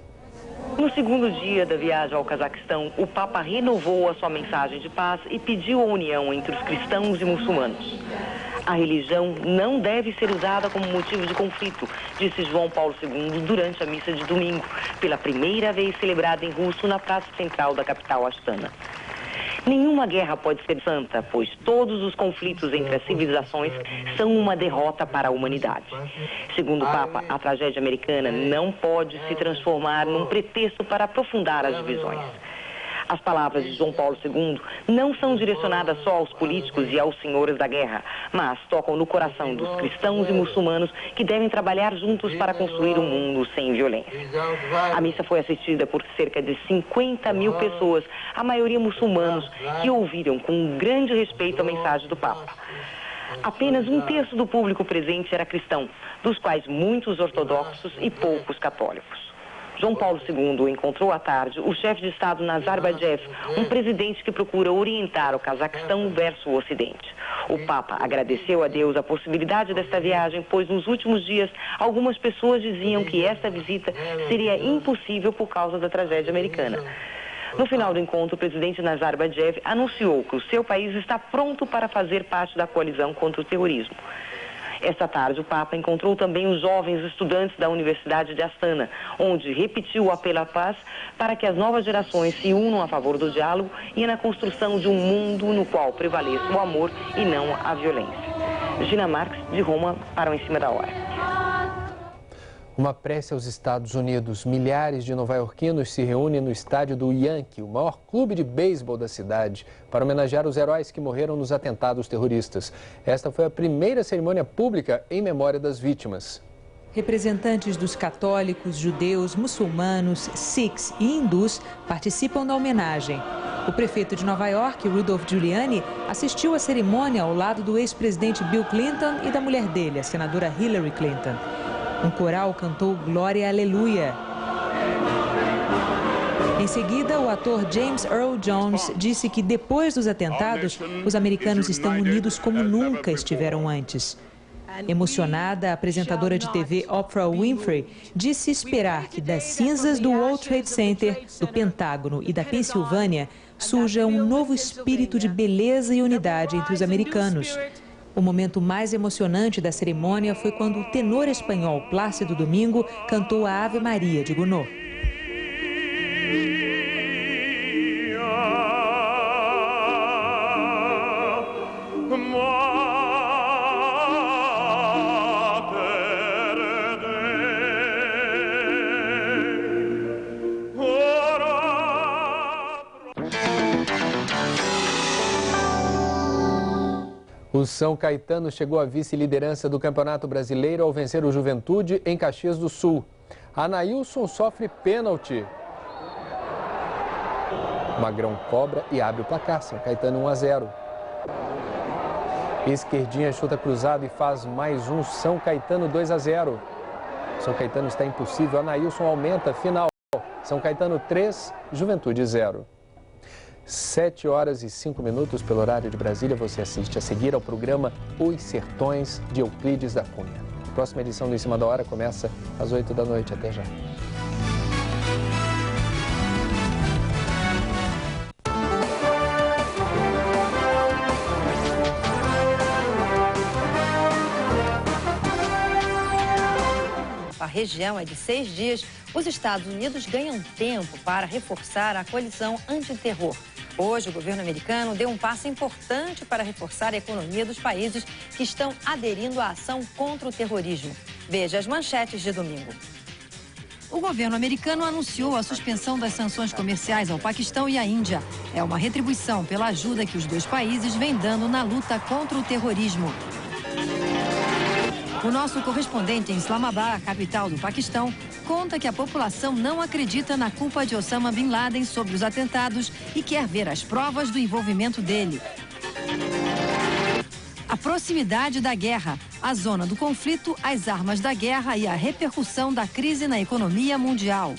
No segundo dia da viagem ao Cazaquistão, o Papa renovou a sua mensagem de paz e pediu a união entre os cristãos e muçulmanos. A religião não deve ser usada como motivo de conflito, disse João Paulo II durante a missa de domingo, pela primeira vez celebrada em russo na praça central da capital Astana. Nenhuma guerra pode ser santa, pois todos os conflitos entre as civilizações são uma derrota para a humanidade. Segundo o Papa, a tragédia americana não pode se transformar num pretexto para aprofundar as divisões. As palavras de João Paulo II não são direcionadas só aos políticos e aos senhores da guerra, mas tocam no coração dos cristãos e muçulmanos que devem trabalhar juntos para construir um mundo sem violência. A missa foi assistida por cerca de 50 mil pessoas, a maioria muçulmanos, que ouviram com grande respeito a mensagem do Papa. Apenas um terço do público presente era cristão, dos quais muitos ortodoxos e poucos católicos. João Paulo II encontrou à tarde o chefe de Estado Nazarbayev, um presidente que procura orientar o Cazaquistão versus o Ocidente. O Papa agradeceu a Deus a possibilidade desta viagem, pois nos últimos dias algumas pessoas diziam que esta visita seria impossível por causa da tragédia americana. No final do encontro, o presidente Nazarbayev anunciou que o seu país está pronto para fazer parte da coalizão contra o terrorismo. Esta tarde, o Papa encontrou também os jovens estudantes da Universidade de Astana, onde repetiu o apelo à paz para que as novas gerações se unam a favor do diálogo e na construção de um mundo no qual prevaleça o amor e não a violência. Gina Marques, de Roma, para o Em Cima da Hora. Uma prece aos Estados Unidos. Milhares de nova-iorquinos se reúnem no estádio do Yankee, o maior clube de beisebol da cidade, para homenagear os heróis que morreram nos atentados terroristas. Esta foi a primeira cerimônia pública em memória das vítimas. Representantes dos católicos, judeus, muçulmanos, sikhs e hindus participam da homenagem. O prefeito de Nova York, Rudolph Giuliani, assistiu à cerimônia ao lado do ex-presidente Bill Clinton e da mulher dele, a senadora Hillary Clinton. Um coral cantou Glória Aleluia. Em seguida, o ator James Earl Jones disse que depois dos atentados, os americanos estão unidos como nunca estiveram antes. Emocionada, a apresentadora de TV Oprah Winfrey disse esperar que das cinzas do World Trade Center, do Pentágono e da Pensilvânia surja um novo espírito de beleza e unidade entre os americanos. O momento mais emocionante da cerimônia foi quando o tenor espanhol Plácido Domingo cantou a Ave Maria de Gounod. O São Caetano chegou à vice-liderança do Campeonato Brasileiro ao vencer o Juventude em Caxias do Sul. Anailson sofre pênalti. Magrão cobra e abre o placar. São Caetano 1-0. Esquerdinha chuta cruzado e faz mais um. São Caetano 2-0. São Caetano está impossível. Anailson aumenta. Final. São Caetano 3, Juventude 0. 7h05 pelo horário de Brasília. Você assiste a seguir ao programa Os Sertões de Euclides da Cunha. Próxima edição do Em Cima da Hora começa às 8 da noite. Até já. A região é de 6 dias. Os Estados Unidos ganham tempo para reforçar a coalizão antiterror. Hoje, o governo americano deu um passo importante para reforçar a economia dos países que estão aderindo à ação contra o terrorismo. Veja as manchetes de domingo. O governo americano anunciou a suspensão das sanções comerciais ao Paquistão e à Índia. É uma retribuição pela ajuda que os dois países vêm dando na luta contra o terrorismo. O nosso correspondente em Islamabad, a capital do Paquistão, conta que a população não acredita na culpa de Osama Bin Laden sobre os atentados e quer ver as provas do envolvimento dele. A proximidade da guerra, a zona do conflito, as armas da guerra e a repercussão da crise na economia mundial.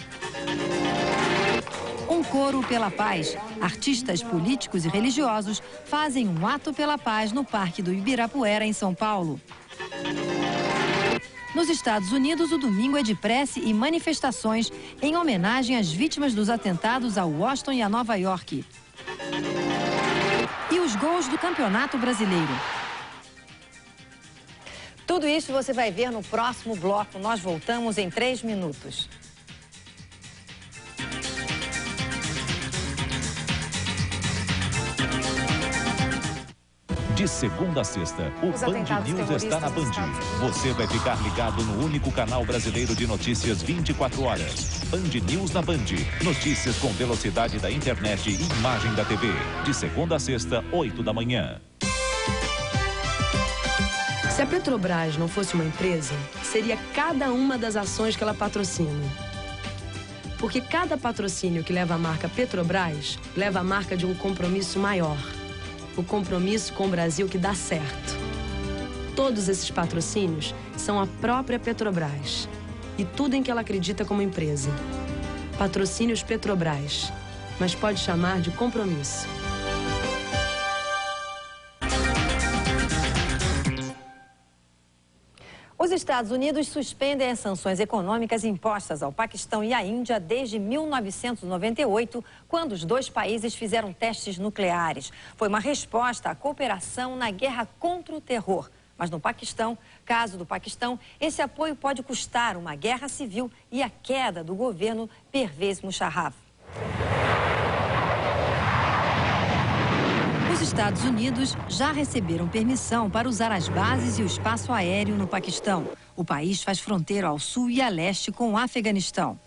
Um coro pela paz. Artistas políticos e religiosos fazem um ato pela paz no Parque do Ibirapuera, em São Paulo. Nos Estados Unidos, o domingo é de prece e manifestações em homenagem às vítimas dos atentados a Washington e a Nova York. E os gols do Campeonato Brasileiro. Tudo isso você vai ver no próximo bloco. Nós voltamos em 3 minutos. De segunda a sexta, o Band News está na Band. Você vai ficar ligado no único canal brasileiro de notícias 24 horas. Band News na Band. Notícias com velocidade da internet e imagem da TV. De segunda a sexta, 8 da manhã. Se a Petrobras não fosse uma empresa, seria cada uma das ações que ela patrocina. Porque cada patrocínio que leva a marca Petrobras, leva a marca de um compromisso maior. O compromisso com o Brasil que dá certo. Todos esses patrocínios são a própria Petrobras e tudo em que ela acredita como empresa. Patrocínios Petrobras, mas pode chamar de compromisso. Os Estados Unidos suspendem as sanções econômicas impostas ao Paquistão e à Índia desde 1998, quando os dois países fizeram testes nucleares. Foi uma resposta à cooperação na guerra contra o terror. Mas no Paquistão, caso do Paquistão, esse apoio pode custar uma guerra civil e a queda do governo Pervez Musharraf. Os Estados Unidos já receberam permissão para usar as bases e o espaço aéreo no Paquistão. O país faz fronteira ao sul e a leste com o Afeganistão.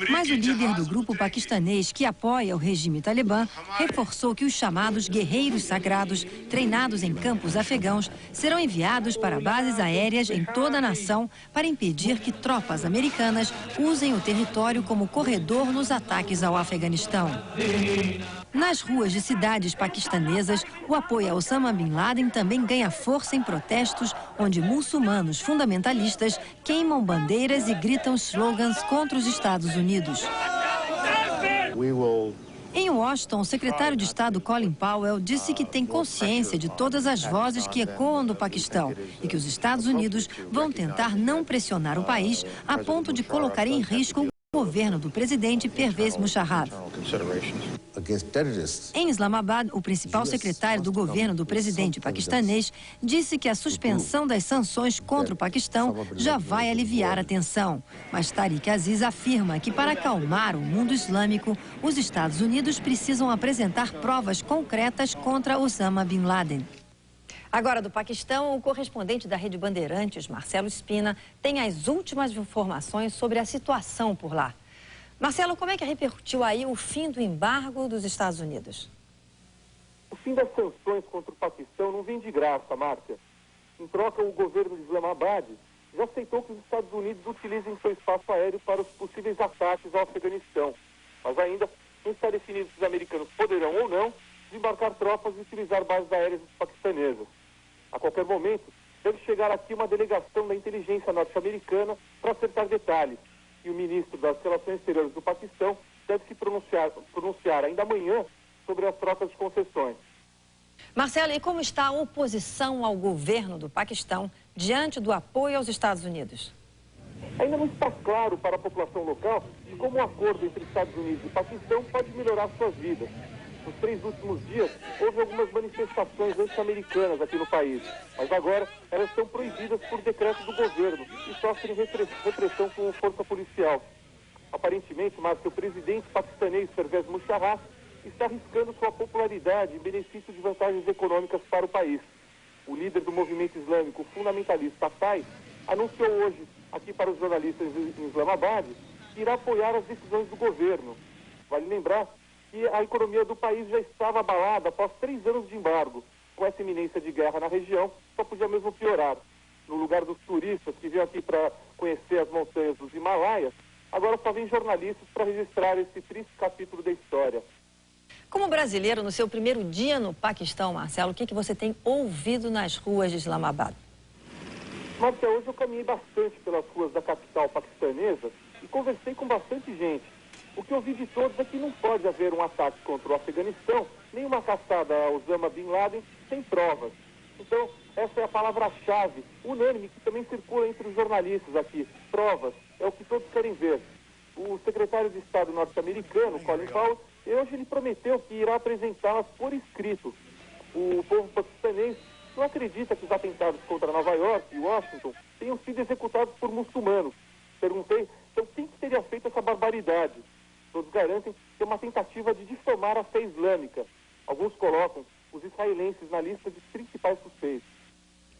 Mas o líder do grupo paquistanês que apoia o regime talibã reforçou que os chamados guerreiros sagrados, treinados em campos afegãos, serão enviados para bases aéreas em toda a nação para impedir que tropas americanas usem o território como corredor nos ataques ao Afeganistão. Nas ruas de cidades paquistanesas, o apoio a Osama Bin Laden também ganha força em protestos onde muçulmanos fundamentalistas queimam bandeiras e gritam slogans contra os Estados Unidos. Em Washington, o secretário de Estado Colin Powell disse que tem consciência de todas as vozes que ecoam do Paquistão e que os Estados Unidos vão tentar não pressionar o país a ponto de colocar em risco o governo do presidente Pervez Musharraf. Em Islamabad, o principal secretário do governo do presidente paquistanês disse que a suspensão das sanções contra o Paquistão já vai aliviar a tensão. Mas Tariq Aziz afirma que para acalmar o mundo islâmico, os Estados Unidos precisam apresentar provas concretas contra Osama Bin Laden. Agora, do Paquistão, o correspondente da Rede Bandeirantes, Marcelo Espina, tem as últimas informações sobre a situação por lá. Marcelo, como é que repercutiu aí o fim do embargo dos Estados Unidos? O fim das sanções contra o Paquistão não vem de graça, Márcia. Em troca, o governo de Islamabad já aceitou que os Estados Unidos utilizem seu espaço aéreo para os possíveis ataques ao Afeganistão. Mas ainda não está definido se os americanos poderão ou não desembarcar tropas e utilizar bases aéreas paquistanesas. A qualquer momento, deve chegar aqui uma delegação da inteligência norte-americana para acertar detalhes. E o ministro das Relações Exteriores do Paquistão deve se pronunciar ainda amanhã sobre as trocas de concessões. Marcelo, e como está a oposição ao governo do Paquistão diante do apoio aos Estados Unidos. Ainda não está claro para a população local de como o acordo entre Estados Unidos e Paquistão pode melhorar suas vidas. Nos 3 últimos dias, houve algumas manifestações anti-americanas aqui no país, mas agora elas são proibidas por decreto do governo e sofrem repressão com força policial. Aparentemente, Márcio, o presidente paquistanês Pervez Musharraf está arriscando sua popularidade em benefício de vantagens econômicas para o país. O líder do movimento islâmico fundamentalista Atai anunciou hoje, aqui para os jornalistas em Islamabad, que irá apoiar as decisões do governo. Vale lembrar que a economia do país já estava abalada após 3 anos de embargo. Com essa iminência de guerra na região, só podia mesmo piorar. No lugar dos turistas que vêm aqui para conhecer as montanhas dos Himalaias, agora só vêm jornalistas para registrar esse triste capítulo da história. Como brasileiro, no seu primeiro dia no Paquistão, Marcelo, o que você tem ouvido nas ruas de Islamabad? Marcia, hoje eu caminhei bastante pelas ruas da capital paquistanesa e conversei com bastante gente. O que eu vi de todos é que não pode haver um ataque contra o Afeganistão, nem uma caçada a Osama Bin Laden sem provas. Então, essa é a palavra-chave, unânime, que também circula entre os jornalistas aqui. Provas, é o que todos querem ver. O secretário de Estado norte-americano, Colin Powell, hoje ele prometeu que irá apresentá-las por escrito. O povo paquistanês não acredita que os atentados contra Nova York e Washington tenham sido executados por muçulmanos. Perguntei, então quem que teria feito essa barbaridade? Todos garantem que é uma tentativa de difamar a fé islâmica. Alguns colocam os israelenses na lista de principais suspeitos.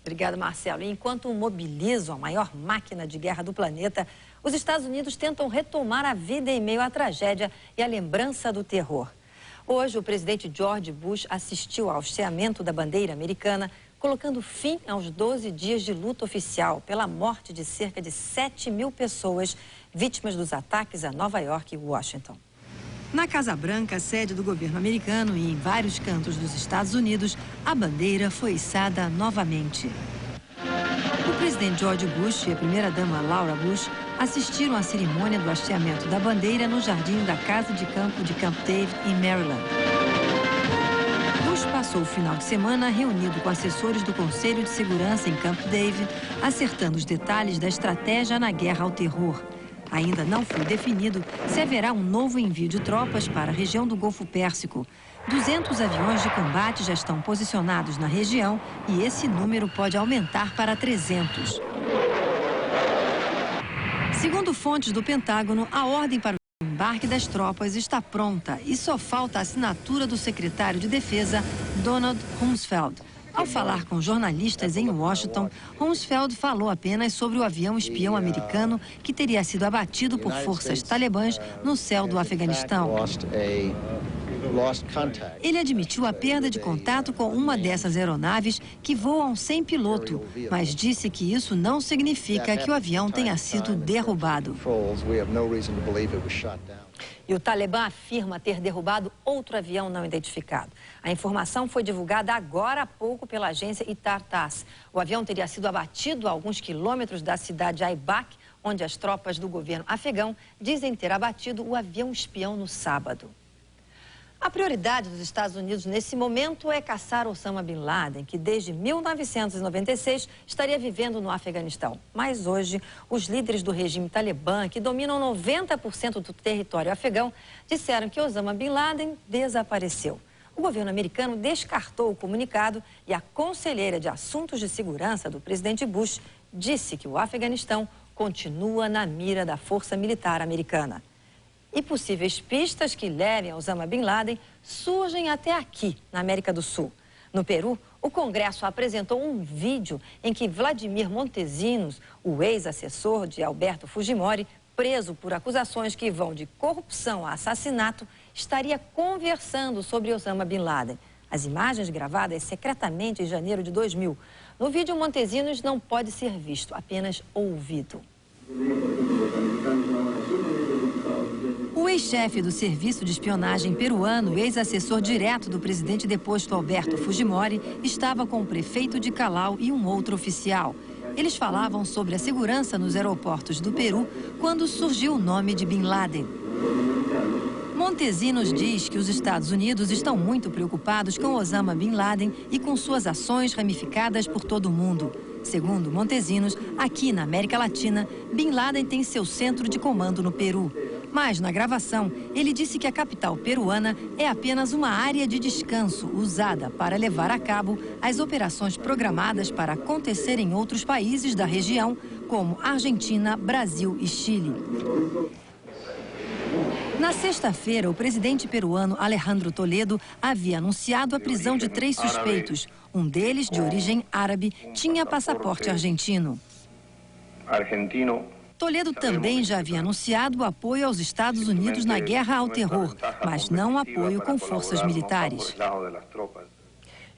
Obrigada, Marcelo. E enquanto mobilizam a maior máquina de guerra do planeta, os Estados Unidos tentam retomar a vida em meio à tragédia e à lembrança do terror. Hoje, o presidente George Bush assistiu ao hasteamento da bandeira americana, colocando fim aos 12 dias de luta oficial pela morte de cerca de 7.000 pessoas vítimas dos ataques a Nova York e Washington. Na Casa Branca, sede do governo americano, e em vários cantos dos Estados Unidos, a bandeira foi içada novamente. O presidente George Bush e a primeira-dama Laura Bush assistiram à cerimônia do hasteamento da bandeira no jardim da Casa de Campo de Camp David, em Maryland. Bush passou o final de semana reunido com assessores do Conselho de Segurança em Camp David, acertando os detalhes da estratégia na guerra ao terror. Ainda não foi definido se haverá um novo envio de tropas para a região do Golfo Pérsico. 200 aviões de combate já estão posicionados na região e esse número pode aumentar para 300. Segundo fontes do Pentágono, a ordem para o embarque das tropas está pronta e só falta a assinatura do secretário de Defesa, Donald Rumsfeld. Ao falar com jornalistas em Washington, Rumsfeld falou apenas sobre o avião espião americano que teria sido abatido por forças talibãs no céu do Afeganistão. Ele admitiu a perda de contato com uma dessas aeronaves que voam sem piloto, mas disse que isso não significa que o avião tenha sido derrubado. E o Talibã afirma ter derrubado outro avião não identificado. A informação foi divulgada agora há pouco pela agência Itar-TASS. O avião teria sido abatido a alguns quilômetros da cidade de Aibak, onde as tropas do governo afegão dizem ter abatido o avião espião no sábado. A prioridade dos Estados Unidos nesse momento é caçar Osama Bin Laden, que desde 1996 estaria vivendo no Afeganistão. Mas hoje, os líderes do regime talibã, que dominam 90% do território afegão, disseram que Osama Bin Laden desapareceu. O governo americano descartou o comunicado e a conselheira de Assuntos de Segurança do presidente Bush disse que o Afeganistão continua na mira da força militar americana. E possíveis pistas que levem a Osama Bin Laden surgem até aqui, na América do Sul. No Peru, o Congresso apresentou um vídeo em que Vladimir Montesinos, o ex-assessor de Alberto Fujimori, preso por acusações que vão de corrupção a assassinato, estaria conversando sobre Osama Bin Laden. As imagens gravadas secretamente em janeiro de 2000. No vídeo, Montesinos não pode ser visto, apenas ouvido. O ex-chefe do Serviço de Espionagem peruano, ex-assessor direto do presidente deposto Alberto Fujimori, estava com o prefeito de Callao e um outro oficial. Eles falavam sobre a segurança nos aeroportos do Peru quando surgiu o nome de Bin Laden. Montesinos diz que os Estados Unidos estão muito preocupados com Osama Bin Laden e com suas ações ramificadas por todo o mundo. Segundo Montesinos, aqui na América Latina, Bin Laden tem seu centro de comando no Peru. Mas na gravação, ele disse que a capital peruana é apenas uma área de descanso usada para levar a cabo as operações programadas para acontecer em outros países da região, como Argentina, Brasil e Chile. Na sexta-feira, o presidente peruano Alejandro Toledo havia anunciado a prisão de 3 suspeitos. Um deles, de origem árabe, tinha passaporte argentino. Toledo também já havia anunciado o apoio aos Estados Unidos na guerra ao terror, mas não apoio com forças militares.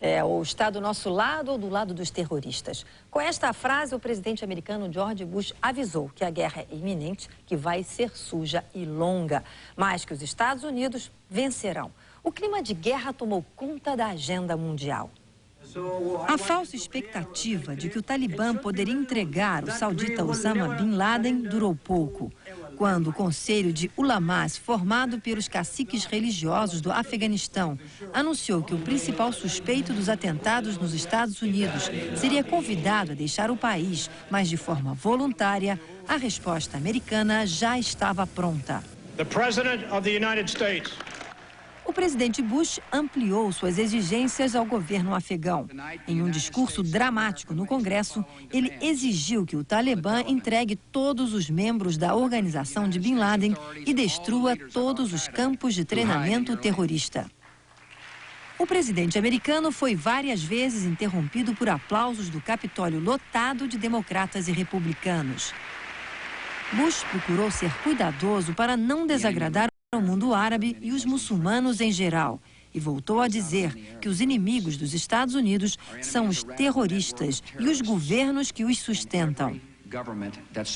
É o Estado do nosso lado ou do lado dos terroristas? Com esta frase, o presidente americano George Bush avisou que a guerra é iminente, que vai ser suja e longa, mas que os Estados Unidos vencerão. O clima de guerra tomou conta da agenda mundial. A falsa expectativa de que o Talibã poderia entregar o saudita Osama Bin Laden durou pouco. Quando o Conselho de Ulamás, formado pelos caciques religiosos do Afeganistão, anunciou que o principal suspeito dos atentados nos Estados Unidos seria convidado a deixar o país, mas de forma voluntária, a resposta americana já estava pronta. O presidente Bush ampliou suas exigências ao governo afegão. Em um discurso dramático no Congresso, ele exigiu que o Talibã entregue todos os membros da organização de Bin Laden e destrua todos os campos de treinamento terrorista. O presidente americano foi várias vezes interrompido por aplausos do Capitólio lotado de democratas e republicanos. Bush procurou ser cuidadoso para não desagradar o mundo árabe e os muçulmanos em geral, e voltou a dizer que os inimigos dos Estados Unidos são os terroristas e os governos que os sustentam.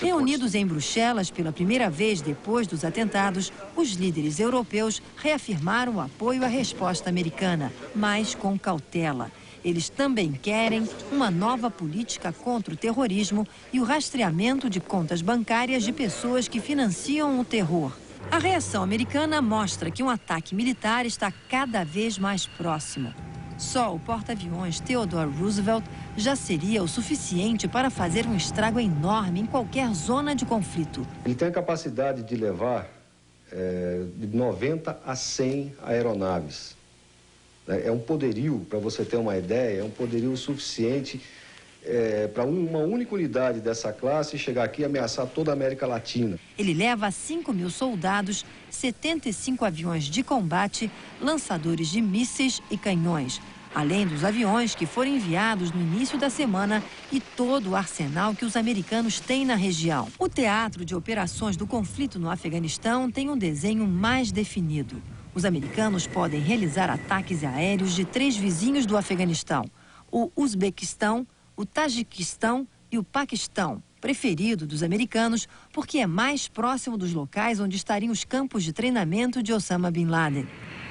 Reunidos em Bruxelas pela primeira vez depois dos atentados, os líderes europeus reafirmaram o apoio à resposta americana, mas com cautela. Eles também querem uma nova política contra o terrorismo e o rastreamento de contas bancárias de pessoas que financiam o terror. A reação americana mostra que um ataque militar está cada vez mais próximo. Só o porta-aviões Theodore Roosevelt já seria o suficiente para fazer um estrago enorme em qualquer zona de conflito. Ele tem a capacidade de levar de 90 a 100 aeronaves. É um poderio, para você ter uma ideia, é um poderio suficiente para uma única unidade dessa classe chegar aqui e ameaçar toda a América Latina. Ele leva 5.000 soldados, 75 aviões de combate, lançadores de mísseis e canhões, além dos aviões que foram enviados no início da semana e todo o arsenal que os americanos têm na região. O teatro de operações do conflito no Afeganistão tem um desenho mais definido. Os americanos podem realizar ataques aéreos de 3 vizinhos do Afeganistão: o Uzbequistão, o Tajiquistão e o Paquistão, preferido dos americanos porque é mais próximo dos locais onde estariam os campos de treinamento de Osama Bin Laden.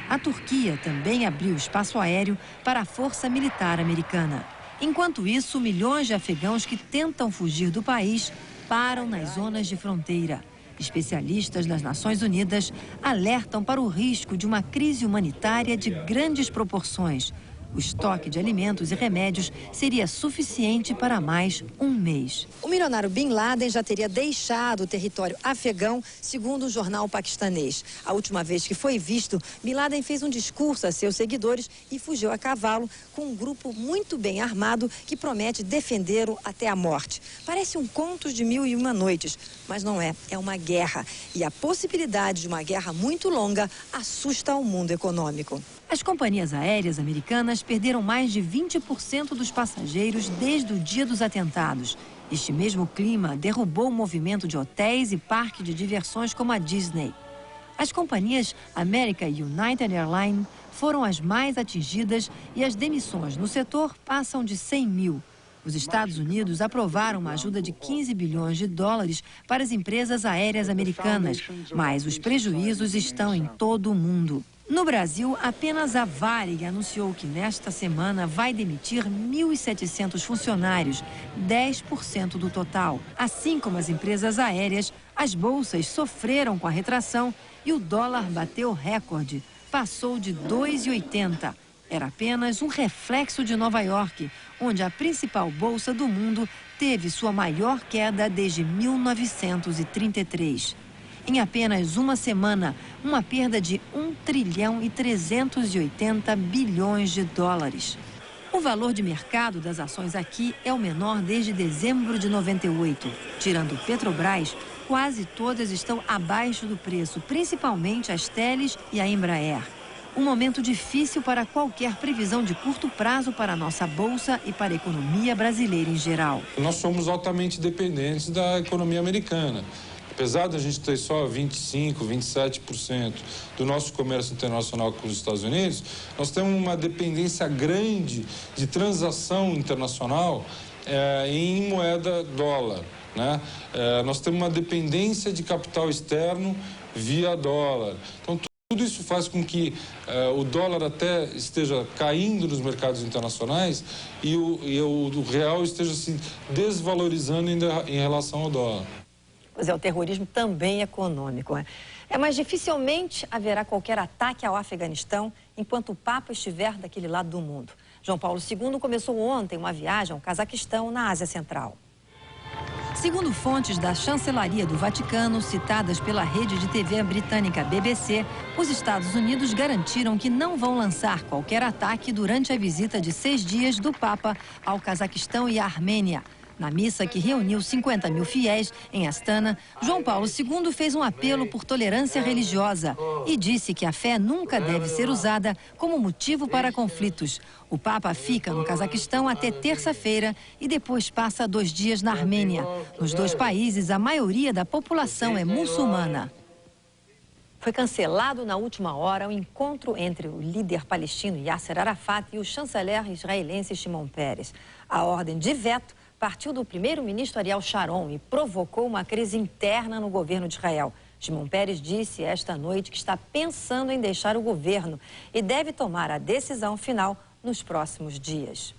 A Turquia também abriu espaço aéreo para a força militar americana. Enquanto isso, milhões de afegãos que tentam fugir do país param nas zonas de fronteira. Especialistas das Nações Unidas alertam para o risco de uma crise humanitária de grandes proporções. O estoque de alimentos e remédios seria suficiente para mais um mês. O milionário Bin Laden já teria deixado o território afegão, segundo o jornal paquistanês. A última vez que foi visto, Bin Laden fez um discurso a seus seguidores e fugiu a cavalo com um grupo muito bem armado que promete defendê-lo até a morte. Parece um conto de 1001 noites, mas não é. É uma guerra. E a possibilidade de uma guerra muito longa assusta o mundo econômico. As companhias aéreas americanas perderam mais de 20% dos passageiros desde o dia dos atentados. Este mesmo clima derrubou o movimento de hotéis e parques de diversões como a Disney. As companhias American e United Airlines foram as mais atingidas e as demissões no setor passam de 100 mil. Os Estados Unidos aprovaram uma ajuda de 15 bilhões de dólares para as empresas aéreas americanas, mas os prejuízos estão em todo o mundo. No Brasil, apenas a Varig anunciou que nesta semana vai demitir 1.700 funcionários, 10% do total. Assim como as empresas aéreas, as bolsas sofreram com a retração e o dólar bateu recorde, passou de 2,80. Era apenas um reflexo de Nova York, onde a principal bolsa do mundo teve sua maior queda desde 1933. Em apenas uma semana, uma perda de 1,380 bilhões de dólares. O valor de mercado das ações aqui é o menor desde dezembro de 98. Tirando Petrobras, quase todas estão abaixo do preço, principalmente as Teles e a Embraer. Um momento difícil para qualquer previsão de curto prazo para a nossa bolsa e para a economia brasileira em geral. Nós somos altamente dependentes da economia americana. Apesar de a gente ter só 25%, 27% do nosso comércio internacional com os Estados Unidos, nós temos uma dependência grande de transação internacional em moeda dólar, né? Nós temos uma dependência de capital externo via dólar. Então, tudo isso faz com que o dólar até esteja caindo nos mercados internacionais e o real esteja se desvalorizando em relação ao dólar. Pois é, o terrorismo também econômico. Mas dificilmente haverá qualquer ataque ao Afeganistão enquanto o Papa estiver daquele lado do mundo. João Paulo II começou ontem uma viagem ao Cazaquistão, na Ásia Central. Segundo fontes da chancelaria do Vaticano, citadas pela rede de TV britânica BBC, os Estados Unidos garantiram que não vão lançar qualquer ataque durante a visita de 6 dias do Papa ao Cazaquistão e à Armênia. Na missa que reuniu 50 mil fiéis em Astana, João Paulo II fez um apelo por tolerância religiosa e disse que a fé nunca deve ser usada como motivo para conflitos. O Papa fica no Cazaquistão até terça-feira e depois passa 2 dias na Armênia. Nos 2 países, a maioria da população é muçulmana. Foi cancelado na última hora o encontro entre o líder palestino Yasser Arafat e o chanceler israelense Shimon Peres. A ordem de veto partiu do primeiro-ministro Ariel Sharon e provocou uma crise interna no governo de Israel. Shimon Peres disse esta noite que está pensando em deixar o governo e deve tomar a decisão final nos próximos dias.